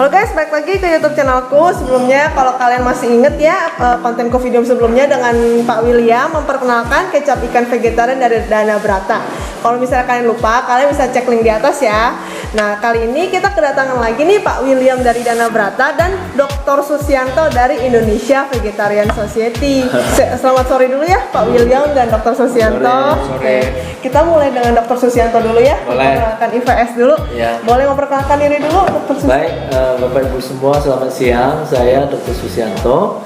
Halo guys, balik lagi ke YouTube channelku. Sebelumnya, kalau kalian masih inget ya kontenku video sebelumnya dengan Pak William memperkenalkan kecap ikan vegetarian dari Dana Brata. Kalau misalnya kalian lupa, kalian bisa cek link di atas ya. Nah, kali ini kita kedatangan lagi nih Pak William dari Dana Brata dan Dr. Susianto dari Indonesia Vegetarian Society. Selamat sore dulu ya Pak William dan Dr. Susianto. Sore. Kita mulai dengan Dr. Susianto dulu ya. Boleh. Memperkenalkan IVS dulu. Ya. Boleh memperkenalkan diri dulu Dr. Susianto. Baik, Bapak Ibu semua, selamat siang. Saya Dr. Susianto.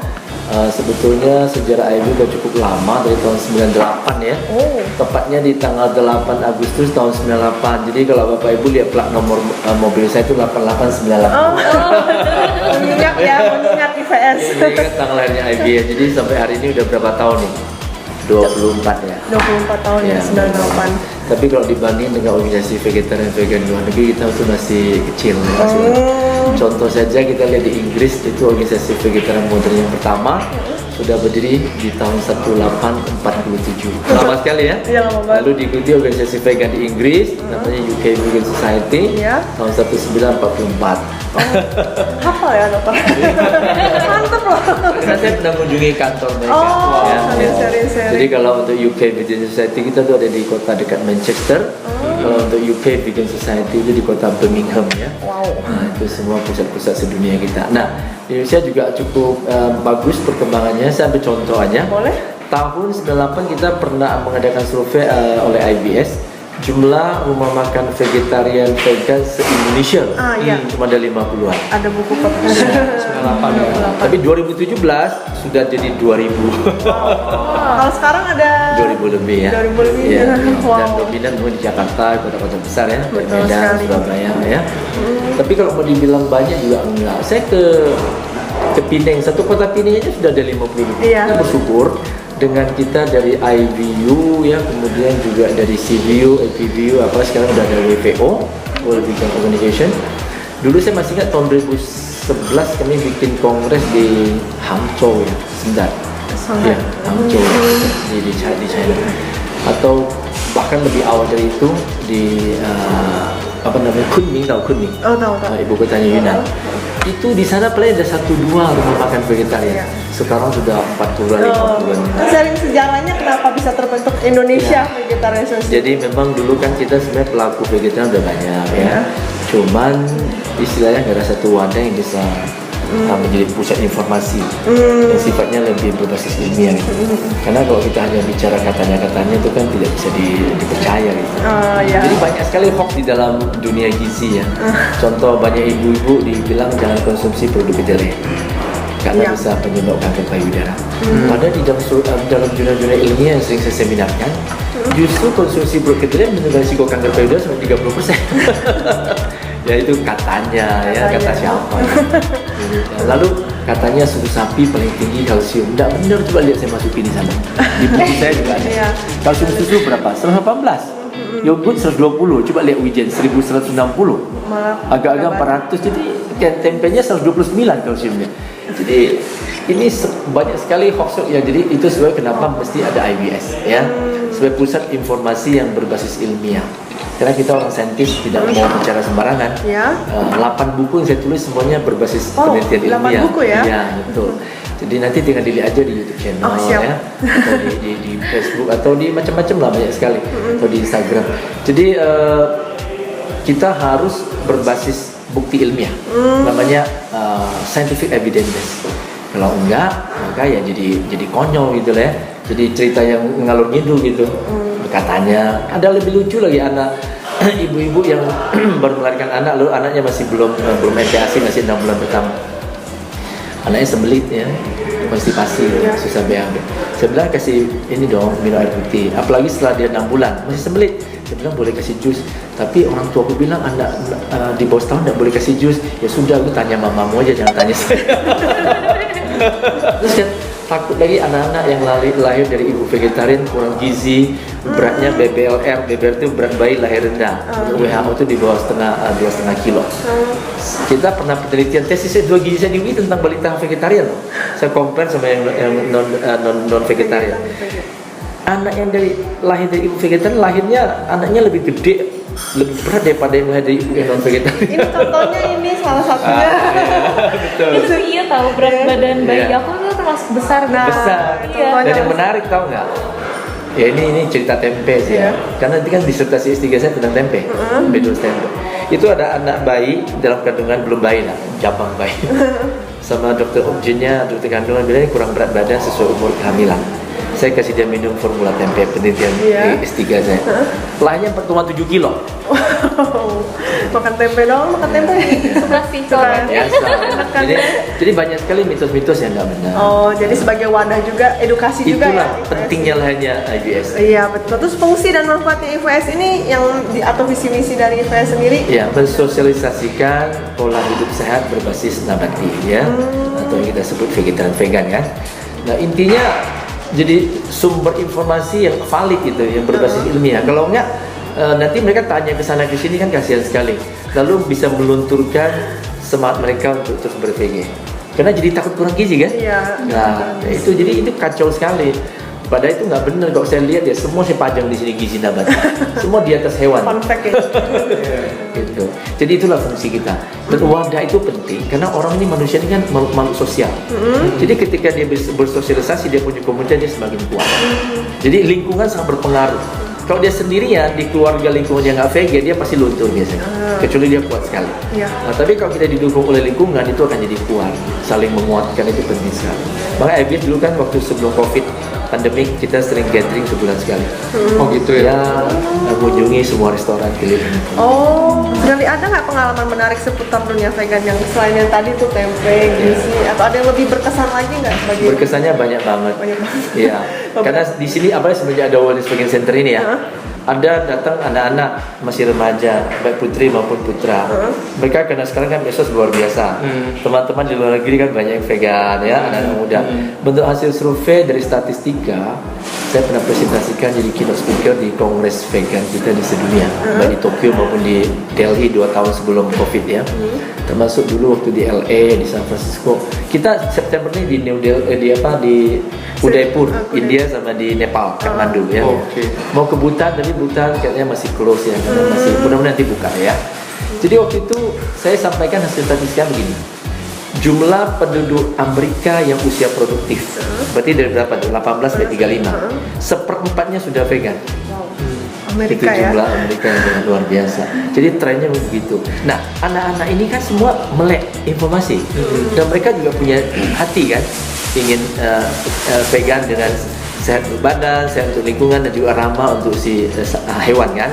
Sebetulnya sejarah IB udah cukup lama, dari tahun 98 ya. Tepatnya di tanggal 8 Agustus tahun 98. Jadi kalau Bapak Ibu lihat plat nomor mobil saya itu 8898. Mengingat ya, mengingat IVS. Ini kan tanggal lahirnya IB ya. Jadi sampai hari ini udah berapa tahun nih? 24 ya. 24 tahun ya, 98. Tapi kalau dibanding dengan organisasi vegetarian vegan luar negeri, kita tuh masih kecil ya, masih. Contoh saja kita lihat di Inggris, itu organisasi vegetarian modern yang pertama sudah berdiri di tahun 1847. Lama sekali ya. Iya, lama banget. Lalu diikuti organisasi vegan di Inggris, namanya UK Vegan Society, Iya. tahun 1944. Hafal ya dokter. Mantep loh. Karena saya pernah mengunjungi kantor mereka. Oh, Ya. sharing. Jadi kalau untuk UK Vegan Society kita tuh ada di kota dekat Manchester. Kalau untuk UK Vegan Society itu di kota Birmingham ya. Wow. Nah, itu semua pusat-pusat sedunia kita. Nah, Indonesia juga cukup bagus perkembangannya. Saya ambil contoh aja. Boleh? Tahun 98 kita pernah mengadakan survei oleh IBS. Jumlah rumah makan vegetarian vegan se-Indonesia Iya. cuma ada 50-an. Ada buku kok. 98 ya. Tapi 2017 sudah jadi 2000. Kalau sekarang ada 2000 lebih ya. 2000 lebih. Ya. Wow. Dan dominan semua di Jakarta, kota-kota besar ya, Betul Medan, sekali. Surabaya ya. Tapi kalau mau dibilang banyak juga enggak. Saya ke Pinang, satu kota Pinang aja sudah ada 50 lebih. Iya. Kita bersyukur dengan kita dari IVU ya, kemudian juga dari CVU, APVU, apa sekarang udah ada WPO, World Vegan Organization. Dulu saya masih ingat tahun 2011 kami bikin kongres di Hangzhou ya, Shanghai. Ya, Hangzhou di China. Atau bahkan lebih awal dari itu di Kunming. Oh, tahu. Ibu kotanya Yunan. Itu di sana paling ada 1-2 rumah makan vegetarian. Iya. Sekarang sudah 40-an, 50-an. Sharing sejarahnya kenapa bisa terbentuk Indonesia Ya. Vegetarian Society. Jadi memang dulu kan kita sebenarnya pelaku vegetarian udah banyak ya. Cuman istilahnya nggak ada satu wadah yang bisa menjadi pusat informasi yang sifatnya lebih berbasis ilmiah gitu. Karena kalau kita hanya bicara katanya itu kan tidak bisa dipercaya gitu. Ya. Jadi banyak sekali hoax di dalam dunia gizi ya. Contoh banyak ibu-ibu dibilang jangan konsumsi produk kedelai karena Iya. bisa penyebab kanker payudara. Padahal di dalam jurnal-jurnal ilmiah yang sering saya seminarkan, justru konsumsi produk kedelai menyebabkan risiko kanker payudara sampai 30%. Ya itu katanya ya, kata siapa ya. Lalu katanya susu sapi paling tinggi kalsium. Tidak benar, coba lihat saya masukin di sana. Di buku saya juga ada. Iya. Kalsium susu berapa? 118. Yogurt 120. Coba lihat wijen 1160. Agak-agak 400. Jadi tempenya 129 kalsiumnya. Jadi ini banyak sekali hoax ya. Jadi itu sebab kenapa mesti ada IBS ya. Sebagai pusat informasi yang berbasis ilmiah. Karena kita orang saintis tidak mau bicara sembarangan. Ya. 8 buku yang saya tulis semuanya berbasis penelitian 8 ilmiah. buku ya? Iya, betul. Jadi nanti tinggal dilihat aja di YouTube channel siap. ya, atau di Facebook atau di macam-macam lah, banyak sekali, atau di Instagram. Jadi kita harus berbasis bukti ilmiah, namanya scientific evidence based. Kalau enggak, maka ya jadi konyol gitu lah ya. Jadi cerita yang ngalur ngidul gitu. Katanya ada lebih lucu lagi, anak ibu-ibu yang baru melahirkan anak, lalu anaknya masih belum MPASI, masih 6 bulan pertama. Anaknya sembelit ya, konstipasi, susah BAB. Saya bilang kasih ini dong, minum air putih. Apalagi setelah dia 6 bulan masih sembelit. Saya bilang boleh kasih jus. Tapi orang tua aku bilang anak di bawah setahun tidak boleh kasih jus. Ya sudah, aku tanya mamamu aja, jangan tanya saya. Terus kan takut lagi anak-anak yang lahir dari ibu vegetarian kurang gizi, beratnya BBLR itu berat bayi lahir rendah. WHO itu di bawah 2,5 kilo. Kita pernah penelitian tesis 2 gizi saya diuji tentang balita vegetarian loh. Saya compare sama yang non vegetarian. Anak yang lahir dari ibu vegetarian, lahirnya anaknya lebih gede lebih berat daripada yang lahir dari ibu yang non vegetarian. Ini contohnya ini salah satunya. Betul. Itu iya tahu berat badan bayi Iya. aku tuh termasuk besar. Nah, Besar. Iya. Dan yang menarik tahu nggak? Ya ini cerita tempe sih ya. Karena nanti kan disertasi S3 saya tentang tempe, bedul tempe. Itu ada anak bayi dalam kandungan belum bayi lah, jabang bayi. Sama dokter objinnya, dokter kandungan bilang ini kurang berat badan sesuai umur kehamilan. Saya kasih dia minum formula tempe penelitian S3 saya. Lahirnya pertemuan 7 kilo. Makan tempe dong, makan tempe. Suka sih Suka. soalnya. Biasa. jadi banyak sekali mitos-mitos yang nggak benar. Oh, jadi sebagai wadah juga, edukasi juga Itulah ya. pentingnya lahirnya IBS. Iya betul. Terus fungsi dan manfaatnya IVS ini yang atau visi misi dari IVS sendiri? Ya, mensosialisasikan pola hidup sehat berbasis nabati ya, atau yang kita sebut vegetarian vegan kan. Nah intinya jadi sumber informasi yang valid itu, yang berbasis ilmiah. Kalau enggak nanti mereka tanya ke sana ke sini kan kasihan sekali. Lalu bisa melunturkan semangat mereka untuk terus berVG. Karena jadi takut kurang gizi kan? Iya. Nah, itu jadi itu kacau sekali. Padahal itu nggak benar. Kalau saya lihat ya semua saya pajang di sini gizi nabati. Semua di atas hewan. Fun fact ya. Gitu. Jadi itulah fungsi kita. Dan wadah itu penting karena orang ini manusia ini kan makhluk sosial. Jadi ketika dia bersosialisasi, dia punya komunitas, dia semakin kuat. Jadi lingkungan sangat berpengaruh. Kalau dia sendirian di keluarga lingkungan yang nggak VG, dia pasti luntur biasanya. Kecuali dia kuat sekali. Iya. Nah, tapi kalau kita didukung oleh lingkungan itu akan jadi kuat, saling menguatkan, itu penting sekali. Makanya IBS dulu kan waktu sebelum COVID pandemik kita sering gathering sebulan sekali. Oh gitu ya. Ya, mengunjungi semua restoran keliling. Oh, jadi ada nggak pengalaman menarik seputar dunia vegan yang selain yang tadi tuh tempe, gizi, atau ada yang lebih berkesan lagi nggak bagi? Berkesannya banyak banget. Banyak banget. Iya. Karena di sini apalagi semenjak ada Wellness Vegan Center ini ya, ada datang anak-anak masih remaja, baik putri maupun putra. Mereka karena sekarang kan medsos luar biasa. Teman-teman di luar negeri kan banyak yang vegan ya, anak-anak muda. Bentuk hasil survei dari statistika, saya pernah presentasikan jadi keynote speaker di kongres vegan kita di sedunia, baik di Tokyo maupun di Delhi 2 tahun sebelum COVID ya. Termasuk dulu waktu di LA, di San Francisco. Kita September ini di New Delhi, di Udaipur, India sama di Nepal, Kathmandu ya. Oke. Mau ke Bhutan tapi Bhutan kayaknya masih close ya, karena masih mudah-mudahan nanti buka ya. Jadi waktu itu saya sampaikan hasil statistika begini. Jumlah penduduk Amerika yang usia produktif, berarti dari berapa tuh? 18 sampai 35. Seperempatnya sudah vegan. Amerika Itu ya. jumlah Amerika yang luar biasa. Jadi trennya begitu. Nah, anak-anak ini kan semua melek informasi, dan mereka juga punya hati kan, ingin vegan dengan sehat untuk badan, sehat untuk lingkungan, dan juga ramah untuk si hewan kan.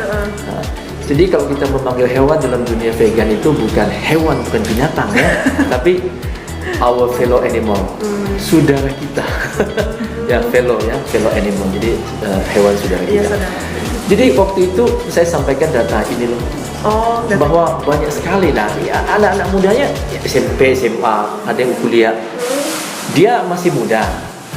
Jadi kalau kita memanggil hewan dalam dunia vegan itu bukan hewan, bukan binatang ya, tapi our fellow animal, saudara kita. Ya fellow animal. Jadi hewan saudara Iya, kita. saudara. Jadi waktu itu saya sampaikan data ini loh, Oh, dan bahwa banyak sekali lah ya, anak-anak mudanya ya, SMP, SMA, ada yang kuliah, dia masih muda,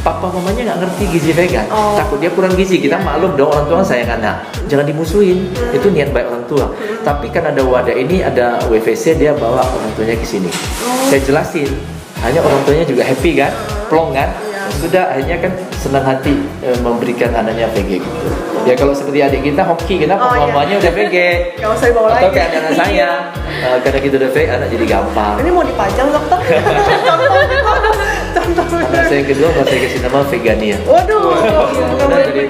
papa mamanya nggak ngerti gizi vegan, takut dia kurang gizi. Kita maklum dong, orang tua sayang anak, jangan dimusuhin, itu niat baik orang tua. Tapi kan ada wadah ini, ada WVC, dia bawa orang tuanya ke sini. Saya jelasin, hanya orang tuanya juga happy kan, plong kan. Sudah akhirnya kan senang hati memberikan anaknya VG gitu. Ya kalau seperti adik kita hoki, kenapa mamanya udah VG? Gak usah dibawa Atau lagi. kayak anak saya, karena kita udah VG, anak jadi gampang. Ini mau dipajang dokter? Contoh. Anak saya yang kedua saya kasih nama Vegania. Waduh. Karena dari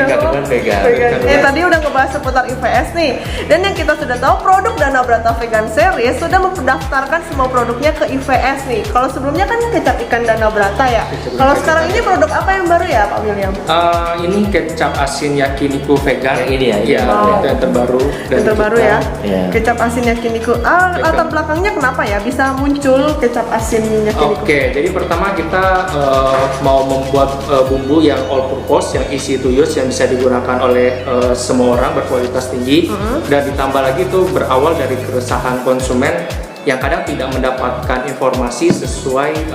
kandungan vegan. Tadi udah ngebahas seputar IVS nih. Dan yang kita sudah tahu, produk Dana Brata Vegan Series sudah memperdaftarkan semua produknya ke IVS nih. Kalau sebelumnya kan kecap ikan Dana Brata ya. Kalau sekarang ini produk apa yang baru ya Pak William? Ini kecap asin yakiniku vegan. Yang ini ya, Iya, itu yang terbaru. Yang terbaru ya. Iya. Kecap asin yakiniku. Latar belakangnya kenapa ya bisa muncul kecap asin yakiniku? Oke, jadi pertama kita mau membuat bumbu yang all purpose, yang easy to use, yang bisa digunakan oleh semua orang, berkualitas tinggi, dan ditambah lagi itu berawal dari keresahan konsumen yang kadang tidak mendapatkan informasi sesuai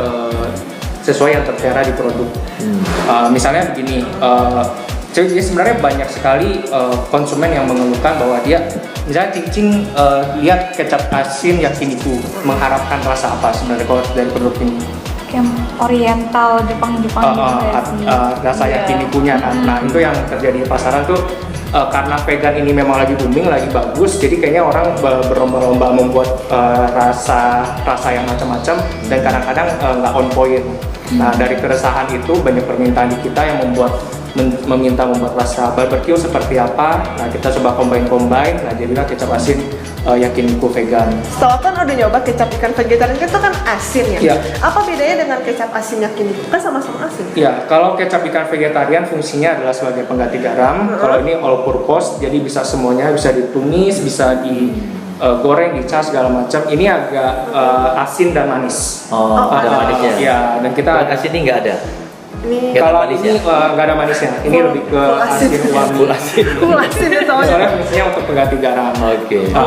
yang tertera di produk. Misalnya begini, jadi sebenarnya banyak sekali konsumen yang mengeluhkan bahwa dia misalnya cincin lihat kecap asin yakiniku, mengharapkan rasa apa sebenarnya kalau dari produk ini? Kayak oriental, Jepang gitu nggak sih? Rasa yakinikunya kan. Nah itu yang terjadi di pasaran tuh karena vegan ini memang lagi booming, lagi bagus, jadi kayaknya orang berlomba-lomba membuat rasa yang macam-macam dan kadang-kadang nggak on point. Nah, dari keresahan itu banyak permintaan di kita yang meminta membuat rasa barbecue seperti apa. Nah, kita coba combine. Nah, jadilah kecap asin yakiniku vegan. Setelah kan udah nyoba kecap ikan vegetarian, itu kan asin ya. Iya. Apa bedanya dengan kecap asin yakiniku? Kan sama-sama asin. Ya, kalau kecap ikan vegetarian fungsinya adalah sebagai pengganti garam. Kalau ini all purpose, jadi bisa semuanya, bisa ditumis, bisa digoreng, dicas segala macam. Ini agak asin dan manis. Ada manisnya. Ya, dan kita Kalau asin ini nggak ada. Ini Nggak ada kalau manisnya. ini nggak ada manisnya. Ini Full- lebih ke full asin. asin wangi. Full asin. cool asin ya soalnya. Soalnya fungsinya untuk pengganti garam. Oke. Nah,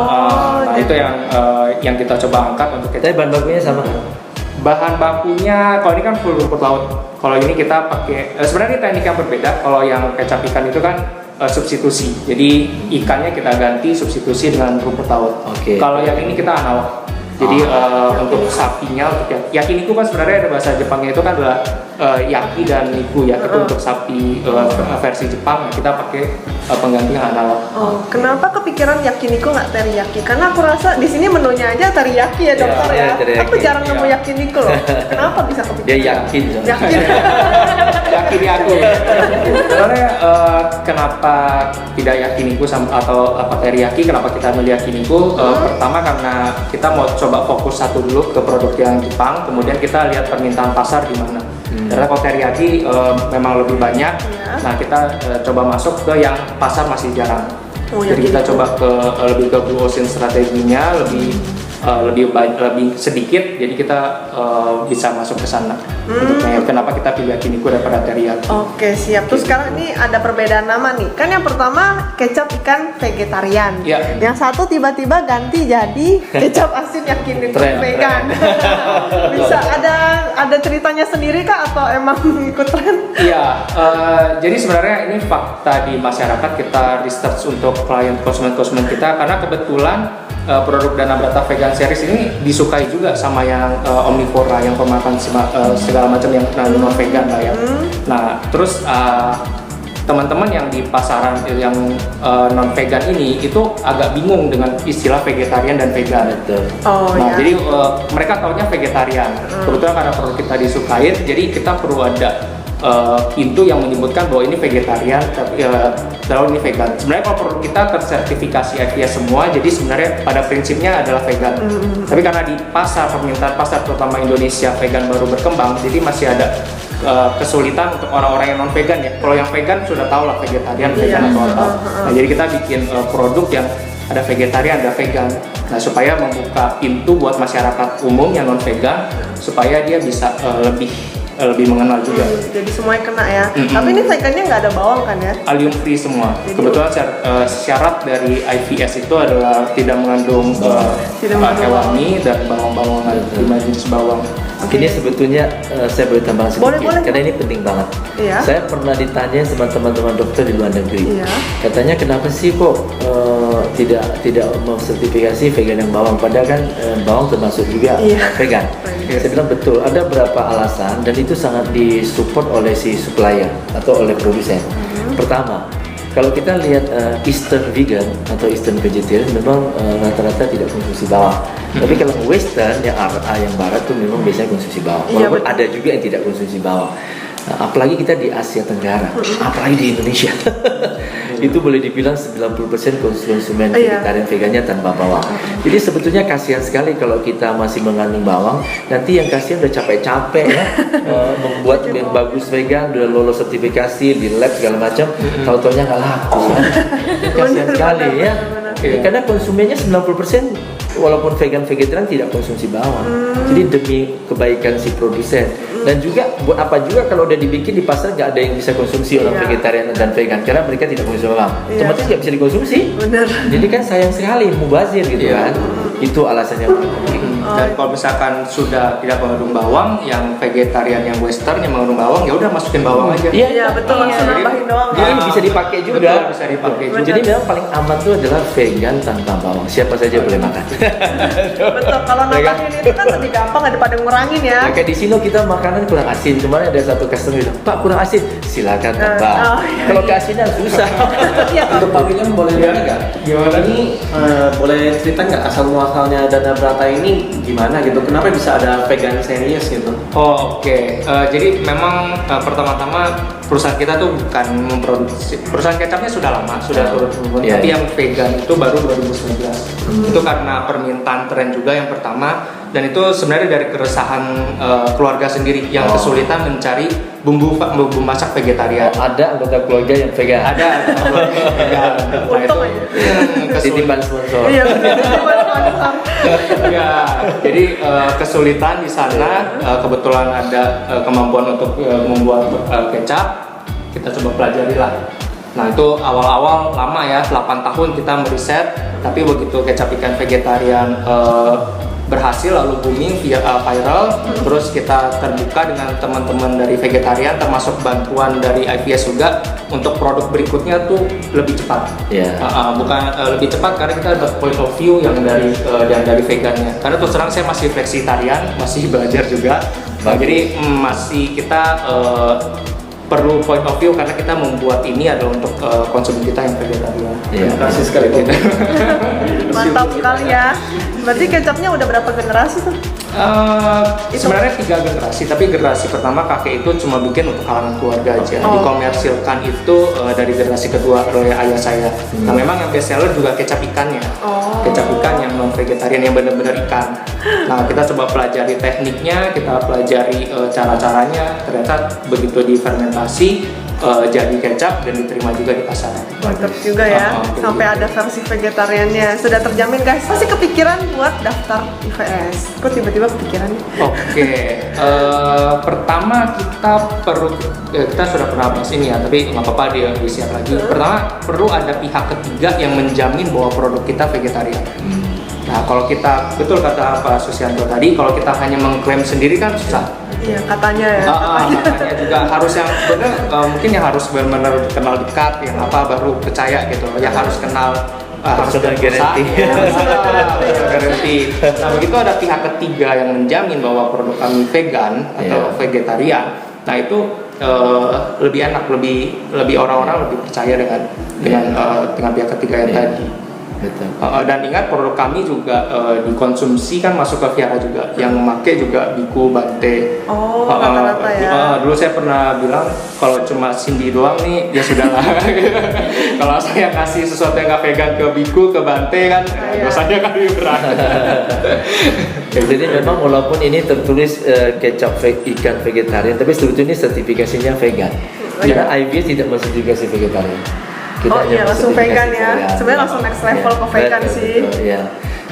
jadi- itu yang kita coba angkat untuk kecap. Tapi bahan bakunya sama kan? Bahan bakunya, kalau ini kan full rumput laut. Kalau ini kita pakai, sebenarnya ini teknik yang berbeda. Kalau yang kecap ikan itu kan substitusi. Jadi ikannya kita ganti substitusi dengan rumput laut. Oke. Kalau yang ini kita analog. Jadi untuk sapinya, untuk yakiniku kan sebenarnya ada bahasa Jepangnya itu kan adalah yaki dan niku ya. Itu untuk sapi versi Jepang. Kita pakai pengganti yang analog. Oh, kenapa kepikiran yakiniku nggak teriyaki? Karena aku rasa di sini menunya aja teriyaki ya dokter Iya, ya. teriyaki. Aku jarang nemu Iya. yakiniku loh. Kenapa bisa kepikiran? Dia yakin. Yakin. Yakini aku. Sebenarnya kenapa tidak yakiniku atau apa teriyaki? Kenapa kita milih yakiniku? Pertama karena kita mau coba fokus satu dulu ke produk yang Jepang, kemudian kita lihat permintaan pasar di mana. Karena kalau teriyaki memang lebih banyak. Iya. Nah, kita coba masuk ke yang pasar masih jarang. Oh, Jadi kita yakiniku. coba lebih ke blue ocean strateginya, lebih sedikit, jadi kita bisa masuk ke sana. Untuk kenapa kita pilih yakiniku daripada teriyaki? Oke, siap. Terus sekarang ini ada perbedaan nama nih. Kan yang pertama kecap ikan vegetarian. Iya. Yang satu tiba-tiba ganti jadi kecap asin yakiniku Tren. vegan. Bisa ada ceritanya sendiri kah atau emang ikut tren? Iya, jadi sebenarnya ini fakta di masyarakat. Kita research untuk klien konsumen kita karena kebetulan produk Dana Brata Vegan Series ini disukai juga sama yang omnivora, yang pemakan segala macam yang non vegan lah ya. Nah, terus teman-teman yang di pasaran yang non vegan ini itu agak bingung dengan istilah vegetarian dan vegan. Betul. Oh Nah, ya. jadi mereka taunya vegetarian. Kebetulan karena produk kita disukain, jadi kita perlu ada pintu yang menyebutkan bahwa ini vegetarian, tapi lalu ini vegan. Sebenarnya kalau produk kita tersertifikasi FSC semua, jadi sebenarnya pada prinsipnya adalah vegan. Tapi karena di permintaan pasar terutama Indonesia vegan baru berkembang, jadi masih ada kesulitan untuk orang-orang yang non vegan ya. Kalau yang vegan sudah tahu lah vegetarian, vegan atau apa. Nah, jadi kita bikin produk yang ada vegetarian, ada vegan. Nah, supaya membuka pintu buat masyarakat umum yang non vegan, supaya dia bisa lebih mengenal juga. Jadi semuanya kena ya. Tapi ini vegannya nggak ada bawang kan ya? Allium free semua. Jadi- Kebetulan syarat dari IVS itu adalah tidak mengandung Tidak mengandung hewani dan bawang-bawangan, 5 jenis bawang. Ini sebetulnya saya boleh tambahkan sedikit, Boleh. karena ini penting banget. Iya. Saya pernah ditanya sama teman-teman dokter di luar negeri. Iya. Katanya kenapa sih kok tidak mau sertifikasi vegan yang bawang? Padahal kan bawang termasuk juga Iya. vegan. Iya. Saya bilang betul. Ada beberapa alasan dan itu sangat disupport oleh si supplier atau oleh produsen. Pertama, kalau kita lihat Eastern vegan atau Eastern vegetarian memang rata-rata tidak konsumsi bawang. Tapi kalau Western yang barat tuh memang biasanya konsumsi bawang. Iya, Walaupun betul. ada juga yang tidak konsumsi bawang. Nah, apalagi kita di Asia Tenggara, apalagi di Indonesia. Itu boleh dibilang 90% konsumen Iya. vegetarian vegannya tanpa bawang. Jadi sebetulnya kasihan sekali kalau kita masih mengandung bawang. Nanti yang kasihan udah capek-capek ya membuat yang bagus vegan, udah lolos sertifikasi di lab segala macam, tahu-taunya nggak laku. Kasihan Benar, sekali benar, ya. benar, benar. Karena konsumennya 90% walaupun vegan-vegetarian tidak konsumsi bawang. Jadi demi kebaikan si produsen. Dan juga buat apa juga kalau udah dibikin di pasar nggak ada yang bisa konsumsi orang Iya. vegetarian dan vegan karena mereka tidak konsumsi bawang. Iya. Otomatis nggak bisa dikonsumsi. Bener. Jadi kan sayang sekali mubazir gitu Iya. kan. Itu alasannya. Dan kalau misalkan sudah tidak mengandung bawang, yang vegetarian yang western yang mengandung bawang, ya udah masukin bawang aja. Iya betul, langsung Jadi- nambahin doang. Jadi bisa dipakai juga. Betul, bisa dipakai juga. Jadi memang paling aman itu adalah vegan tanpa bawang. Siapa saja boleh makan. Betul, kalau nambahin itu kan lebih gampang daripada ngurangin ya. Kayak di sini kita makanan kurang asin. Kemarin ada satu customer bilang, Pak kurang asin, silakan tambah. iya. Kalau keasinan susah. Iya, Pak. Untuk Pak William boleh Iya. nggak? Gimana? Ini boleh cerita nggak asal muasalnya Dana Brata ini gimana gitu? Kenapa bisa ada vegan serius gitu? Oh, oke. Jadi memang pertama-tama perusahaan kita tuh bukan memproduksi. Perusahaan kecapnya sudah lama, sudah turun temurun. Iya, Tapi iya. yang vegan itu baru 2019. Itu karena permintaan tren juga yang pertama, dan itu sebenarnya dari keresahan keluarga sendiri yang Oh. kesulitan mencari bumbu masak vegetarian. Ada anggota keluarga yang vegan. Ada vegan. Nah, Untung itu aja. Titipan sponsor. Iya betul. Ya, jadi kesulitan di sana, kebetulan ada kemampuan untuk membuat kecap, kita coba pelajari lah. Nah itu awal-awal lama ya, 8 tahun kita meriset, tapi begitu kecap ikan vegetarian berhasil lalu booming viral, terus kita terbuka dengan teman-teman dari vegetarian, termasuk bantuan dari IVS juga untuk produk berikutnya tuh lebih cepat. Iya. Bukan lebih cepat karena kita ada point of view yang dari vegannya. Karena terus terang saya masih flexitarian, masih belajar juga. Nah, jadi masih kita perlu point of view karena kita membuat ini adalah untuk konsumen kita yang vegetarian. Iya. Terima kasih sekali Pak. Mantap sekali ya. Berarti kecapnya udah berapa generasi tuh? Sebenarnya 3 generasi, tapi generasi pertama kakek itu cuma bikin untuk kalangan keluarga aja. Oh. Dikomersilkan itu dari generasi kedua oleh ayah saya. Nah memang yang best seller juga kecap ikannya. Oh. Kecap ikan yang non vegetarian yang benar-benar ikan. Nah kita coba pelajari tekniknya, kita pelajari cara-caranya. Ternyata begitu difermentasi jadi kecap dan diterima juga di pasaran. Mantap juga ya, sampai ada versi vegetariannya. Sudah terjamin guys. Pasti kepikiran buat daftar IVS. Kok tiba-tiba kepikiran? Oke, pertama kita sudah pernah bahas ini ya, tapi nggak apa-apa dia share lagi. Pertama perlu ada pihak ketiga yang menjamin bahwa produk kita vegetarian. Nah kalau kita, betul kata Pak Susianto tadi, kalau kita hanya mengklaim sendiri kan susah. Iya katanya ya. Makanya juga harus yang benar, mungkin yang harus benar-benar kenal dekat, yang apa baru percaya gitu, yang harus kenal. Harus Personal ada guarantee. personal guarantee. Nah begitu ada pihak ketiga yang menjamin bahwa produk kami vegan atau vegetarian, nah itu lebih enak, lebih orang-orang lebih percaya dengan pihak ketiga yang tadi. Betul. Dan ingat produk kami juga dikonsumsi kan masuk ke Viara juga, yang memakai juga Biku, Bante. Oh, rata-rata ya. Dulu saya pernah bilang kalau cuma Cindy doang nih ya sudahlah. Kalau saya kasih sesuatu yang nggak vegan ke Biku, ke Bante kan Iya. dosanya kan lebih berat. Jadi memang walaupun ini tertulis kecap ikan vegetarian, tapi sebetulnya sertifikasinya vegan. Karena IVS tidak sertifikasi vegetarian. Oh hanya iya, langsung sertifikasi vegan ya. Sebenarnya langsung next level ke vegan betul, sih. betul, iya.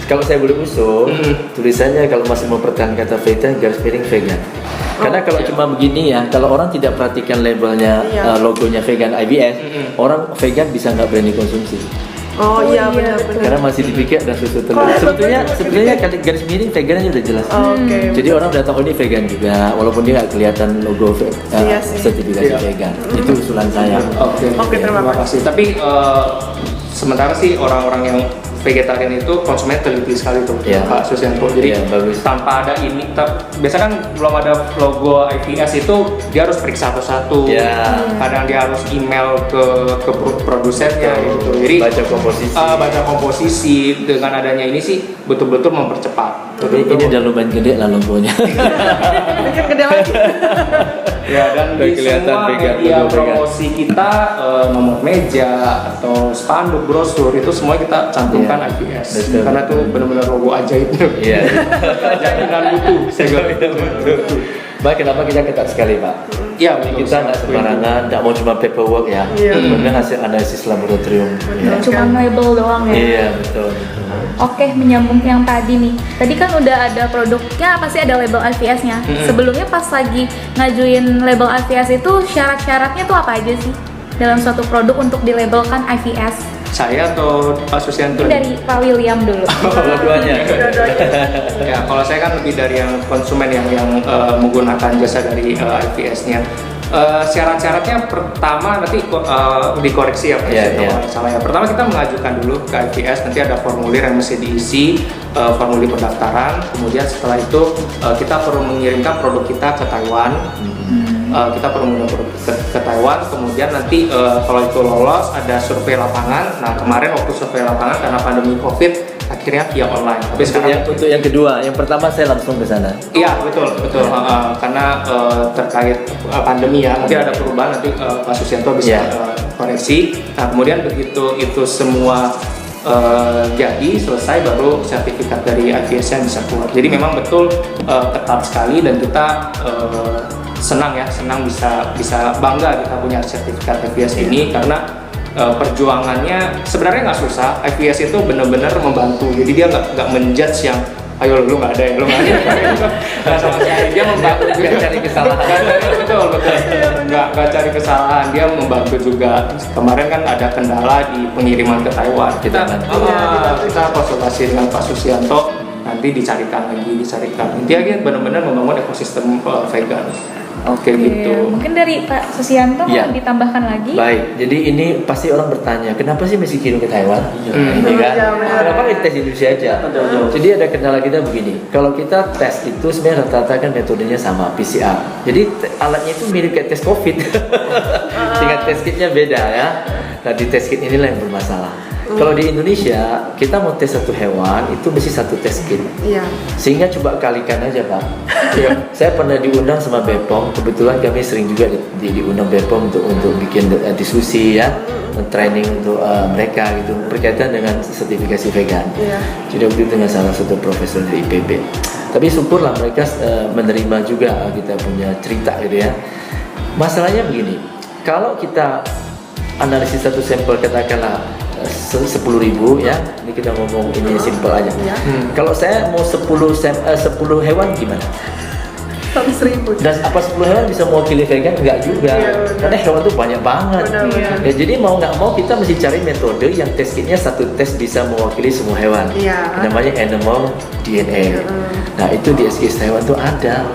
Kalau saya boleh usul, tulisannya kalau masih mempertahankan kata vegan, garis miring vegan. Karena kalau cuma begini ya, kalau orang tidak perhatikan labelnya, Iya. logonya vegan IBS, orang vegan bisa nggak berani konsumsi. Oh iya benar-benar. Karena masih dipikir dan susu telur. Kalau Sebetulnya garis miring vegannya sudah jelas. Oke. Jadi orang udah tahu ini vegan juga, walaupun dia nggak kelihatan logo Iya sih. sertifikasi Iya. vegan. Itu usulan saya. Oke, terima kasih. Tapi sementara sih orang-orang yang vegetarian itu konsumen teliti sekali tuh, Iya. Pak Susianto. Jadi Iya, bagus. tanpa ada ini, biasanya kan belum ada logo IVS itu dia harus periksa satu-satu. Iya. Kadang dia harus email ke produsennya gitu. Jadi Baca komposisi. baca komposisi. Dengan adanya ini sih betul-betul mempercepat. Ini udah lumayan gede lah logonya. Bikin gede lagi. Ya, dan Udah di kelihatan semua vegan, media logo vegan. promosi kita, nomor meja atau spanduk, brosur itu semua kita cantumkan Iya. IVS. Betul, Karena itu betul. benar-benar logo ajaib. Iya. Jaminan mutu. Pak, kenapa kita ketat sekali, Pak? Iya, Jadi kita nggak sembarangan, nggak mau cuma paperwork ya. Iya. Benar hasil analisis laboratorium. Iya. Cuma label doang ya. Iya, betul. Oke, menyambung yang tadi nih. Tadi kan udah ada produknya, pasti ada label IVS-nya. Sebelumnya pas lagi ngajuin label IVS itu syarat-syaratnya tuh apa aja sih? Dalam suatu produk untuk dilabelkan IVS. Saya atau Pak Susianto? Mungkin dari Pak William dulu. Dua-duanya. Ya, kalau saya kan lebih dari yang konsumen yang menggunakan jasa dari IVS-nya. Syarat-syaratnya pertama nanti dikoreksi ya Pak. Salah ya. Pertama kita mengajukan dulu ke IVS, nanti ada formulir yang mesti diisi, formulir pendaftaran. Kemudian setelah itu kita perlu mengirimkan produk kita ke Taiwan. Kita perlu mengirim produk ke Taiwan. Kemudian nanti kalau itu lolos ada survei lapangan. Nah kemarin waktu survei lapangan karena pandemi COVID akhirnya via online. Tapi sekarang Untuk yang kedua, yang pertama saya langsung ke sana. Iya betul. Karena terkait pandemi ya, mungkin ada perubahan nanti Pak Susianto bisa koreksi. Nah kemudian begitu itu semua jadi selesai baru sertifikat dari IVS-nya bisa keluar. Jadi memang betul ketat sekali dan kita senang bisa bangga kita punya sertifikat IVS ini karena perjuangannya sebenarnya nggak susah. IVS itu benar-benar membantu, jadi dia nggak menjudge yang ayo lu nggak ada ya, lu nggak ada nggak sama sekali. Dia membantu juga, Nggak cari kesalahan. betul nggak cari kesalahan, dia membantu juga. Kemarin kan ada kendala di pengiriman ke Taiwan, kita konsultasi dengan Pak Susianto, nanti dicarikan. Intinya benar-benar membangun ekosistem vegan. Oke gitu. Mungkin dari Pak Susianto mau ditambahkan lagi. Baik, jadi ini pasti orang bertanya, kenapa sih mesti kirim ke Taiwan? Ini kan? Kenapa nggak tes di Indonesia aja? Jadi ada kendala kita begini, kalau kita tes itu sebenarnya rata-rata kan metodenya sama, PCR. Jadi alatnya itu mirip kayak tes COVID, tinggal test kitnya beda ya. Nah di test kit inilah yang bermasalah. Kalau di Indonesia kita mau tes satu hewan itu mesti satu test kit. Sehingga coba kalikan aja Pak. Saya pernah diundang sama BPOM. Kebetulan kami sering juga diundang BPOM untuk bikin diskusi ya, training untuk mereka gitu berkaitan dengan sertifikasi vegan. Jadi waktu itu dengan salah satu profesor dari IPB. Tapi syukurlah mereka menerima juga kita punya cerita gitu ya. Masalahnya begini, kalau kita analisis satu sampel katakanlah 10.000 ya, ini kita ngomong ini simple aja. Kalau saya mau 10 hewan gimana? 100.000. Dan apa 10 hewan bisa mewakili vegan? Enggak juga, karena hewan itu banyak banget. Ya, jadi mau nggak mau kita mesti cari metode yang tes kitnya satu tes bisa mewakili semua hewan. Namanya animal DNA. Nah itu di SGS Taiwan tuh ada.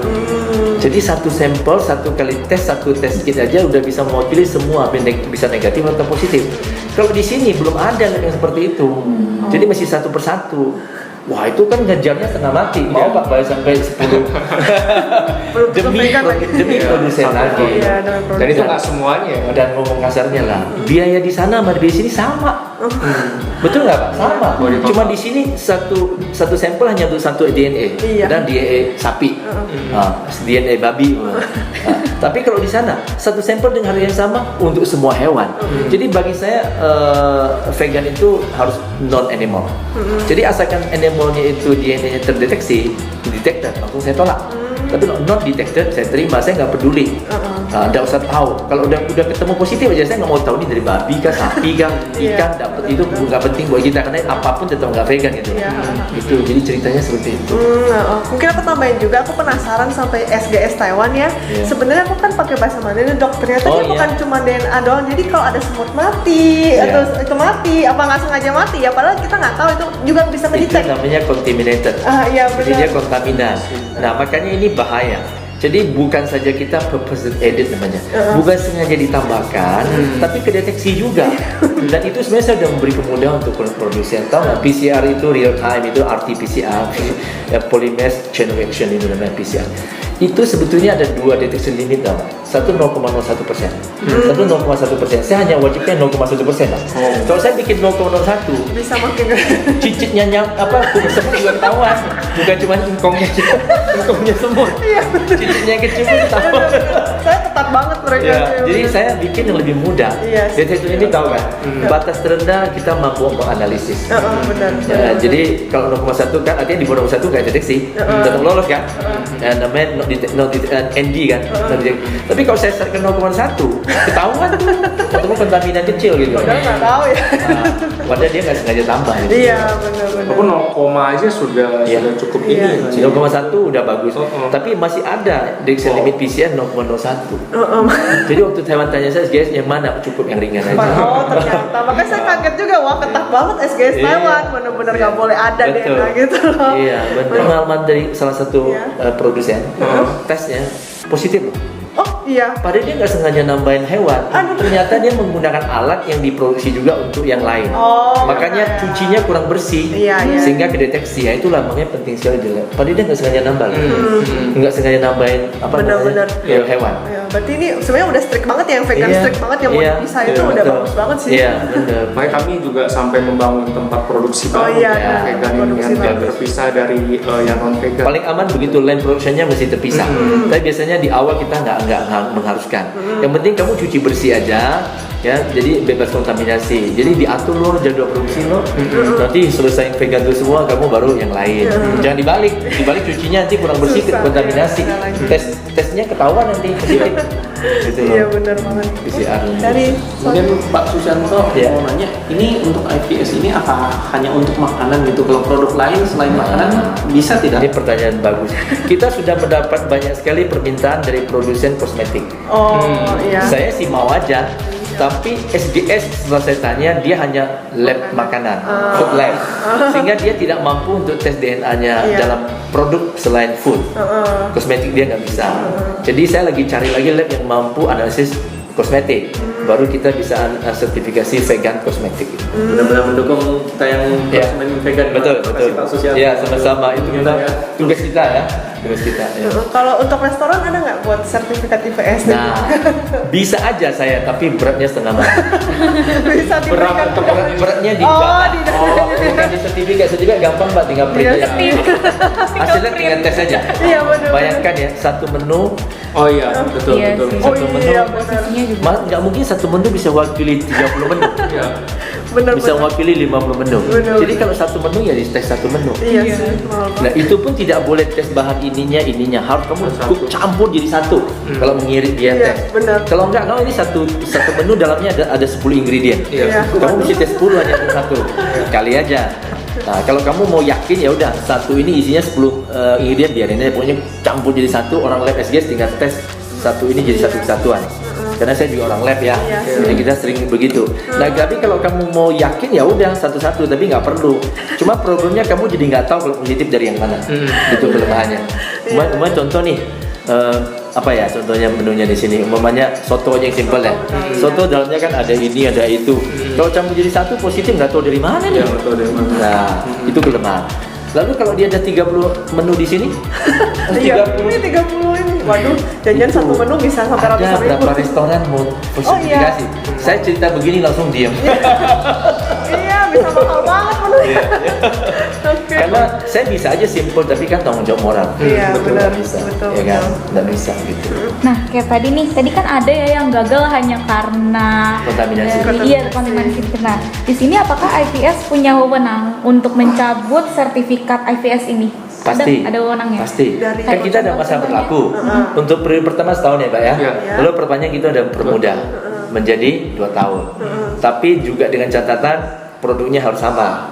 Jadi satu sampel, satu kali tes, satu tes kit aja udah bisa mewakili semua, bisa negatif atau positif. Kalau di sini belum ada yang seperti itu. Jadi masih satu persatu. Wah itu kan ngejarnya setengah mati, mau Pak bayar sampai 10 demi produsen lagi. Dan itu nggak semuanya ya. Dan ngomong kasarnya lah, biaya di sana sama di sini sama. Betul nggak Pak? Sama. Cuma di sini satu sampel hanya untuk satu DNA dan DNA sapi, DNA babi. Tapi kalau di sana satu sampel dengan harga yang sama untuk semua hewan. Jadi bagi saya vegan itu harus non animal. Jadi asalkan animalnya itu DNA-nya terdeteksi, detected, langsung saya tolak. Tapi not detected, saya terima, saya nggak peduli. Nggak usah tahu. Kalau udah ketemu positif aja, saya nggak mau tahu ini dari babi kah, sapi kah, ikan, dapat itu nggak penting buat kita karena apapun tetap nggak vegan gitu. Itu jadi ceritanya seperti itu. Mungkin aku tambahin juga, aku penasaran sampai SGS Taiwan ya. Sebenarnya aku kan pakai bahasa Mandarin, dok. Ternyata dia bukan cuma DNA doang. Jadi kalau ada semut mati atau itu mati, apa nggak sengaja mati ya? Padahal kita nggak tahu itu juga bisa mendetek. Itu namanya contaminated. Jadi dia kontaminan. Nah makanya ini bahaya. Jadi bukan saja kita purpose edit namanya, bukan sengaja ditambahkan, tapi kedeteksi juga. Dan itu sebenarnya saya sudah memberi kemudahan untuk produsen. Tahu nggak PCR itu real time, itu RT-PCR, polymerase chain reaction itu namanya PCR. Itu sebetulnya ada dua detection limit tau. Satu 0,01%, satu 0,1%. Saya hanya wajibnya 0,1% lah. Kalau saya bikin 0,01, bisa makin cicitnya semut juga ketahuan. Bukan cuma ingkongnya semut. Cicitnya kecil pun ketahuan. Saya ketat banget mereka. Jadi saya bikin yang lebih mudah. Deteksi ini tahu kan? Batas terendah kita mampu menganalisis. Jadi kalau 0,1 kan artinya di bawah 0,1 nggak deteksi, tetap lolos kan? Namanya ND kan. Tapi kalau saya start ke 0,1 ketahuan tuh ketemu kontaminan kecil gitu. Padahal nggak tahu ya. Padahal dia nggak sengaja tambah. Iya benar-benar. Aku 0, aja sudah cukup ini. 0,1 udah bagus. Tapi masih ada detection limit PCR 0,01. Jadi waktu Taiwan tanya saya SGS yang mana, cukup yang ringan aja. Oh ternyata, makanya saya kaget juga, wah ketat banget SGS Iya. Taiwan, bener-bener nggak boleh ada Betul. DNA gitu loh. Iya, benar. Pengalaman dari salah satu Iya. produsen, tesnya positif loh. Oh iya. Padahal dia nggak sengaja nambahin hewan. Aduh. Ternyata dia menggunakan alat yang diproduksi juga untuk yang lain. Oh, Makanya makanya. cucinya kurang bersih, Iya, iya. sehingga kedeteksi. Ya itulah makanya penting sekali di lab. Padahal dia nggak sengaja nambah, loh. Nggak sengaja nambahin apa Benar-benar. namanya hewan. Ya, berarti ini sebenarnya udah strict banget ya, yang vegan Iya, strict banget, yang mau iya, dipisah itu iya, udah betul. bagus banget sih. Iya, benar. Makanya kami juga sampai membangun tempat produksi Oh baru iya, ya, vegan produksi yang bagus. terpisah dari yang non vegan. Paling aman begitu, line productionnya mesti terpisah. Tapi biasanya di awal kita nggak mengharuskan. Yang penting kamu cuci bersih aja, ya. Jadi bebas kontaminasi. Jadi diatur lo jadwal produksi lo. Nanti selesai vegan itu semua, kamu baru yang lain. Jangan dibalik cucinya nanti kurang bersih, Susah, kontaminasi. ya, lagi. Tesnya ketahuan nanti positif. Gitu loh. Iya benar banget. PCR. Dari Mungkin Pak Susanto Ya. mau nanya, ini untuk IVS ini apa hanya untuk makanan gitu? Kalau produk lain selain makanan bisa Ini tidak? pertanyaan bagus. Kita sudah mendapat banyak sekali permintaan dari produsen kosmetik. iya. Saya sih mau aja, tapi SGS setelah saya tanya dia hanya lab makanan, food lab, sehingga dia tidak mampu untuk tes DNA-nya Iya. dalam produk selain food. Kosmetik dia nggak bisa. Jadi saya lagi cari lagi lab yang mampu analisis kosmetik, baru kita bisa sertifikasi vegan kosmetik. Benar-benar mendukung kita yang Ya. konsumen vegan. Betul, Terima betul. kasih, Pak Susianto. Ya, sama-sama. Itu kita Ya. tugas kita ya, tugas kita. Ya. Kalau untuk restoran ada nggak buat sertifikat IVS? Nah, bisa aja saya, tapi beratnya setengah mati. Bisa diberikan Beratnya di Oh, data. di data. Bukan di sertifikat gampang Mbak, tinggal print Iya, aja. Hasilnya tinggal tes aja. Iya, benar. Bayangkan ya, satu menu, Oh iya, betul Iya betul. sih. Oh satu menu. iya benar. Posisinya juga. nggak mungkin satu menu bisa wakili 30 menu. Iya. Benar Bisa benar. wakili 50 menu. Benar. Jadi kalau satu menu ya di tes satu menu. Iya sih. mahal banget. Nah itu pun tidak boleh tes bahan ininya harus kamu Satu. campur jadi satu. Kalau mengirit dia Iya, tes. benar. Kalau enggak, kalau ini satu menu dalamnya ada 10 ingredient. Iya. Kamu mesti tes 10 hanya satu kali aja. Nah kalau kamu mau yakin ya udah satu ini isinya 10 ingredient, biarin aja pokoknya campur jadi satu. Orang lab SGS tinggal tes satu ini jadi satu kesatuan. Karena saya juga orang lab ya, Iya. jadi kita sering begitu. Nah, tapi kalau kamu mau yakin ya udah satu-satu, tapi nggak perlu. Cuma problemnya kamu jadi nggak tahu kalau positif dari yang mana. Itu kelemahannya. Umpamanya contoh nih, apa ya contohnya menunya di sini. Umpamanya soto aja yang simpel ya. Soto dalamnya kan ada ini ada itu. Kalau campur jadi satu positif nggak tahu dari mana nih. Iya, betul dari mana. Nah, itu kelemahan. Lalu kalau dia ada 30 menu di sini, Iya, ini 30 ini. Waduh, janjian Itu. satu menu bisa sampai Ada ratusan ribu. berapa restoran mau sertifikasi? Saya cerita begini langsung diam. Iya, bisa mahal banget menunya. Oke. Karena saya bisa aja simple, tapi kan tanggung jawab moral. Iya, Betul, benar. nggak bisa, Betul, ya kan? betul. Nggak bisa gitu. Nah, kayak tadi kan ada ya yang gagal hanya karena Kontaminasi. Iya, kontaminasi. Nah, di sini apakah IVS punya wewenang untuk mencabut sertifikat IVS ini? Pasti. Ada wewenangnya. Pasti. Dari- Kan kita ada masa berlaku. Untuk periode pertama setahun ya, Pak ya. Iya. Lalu perpanjang kita ada permudah menjadi 2 tahun. Tapi juga dengan catatan produknya harus sama.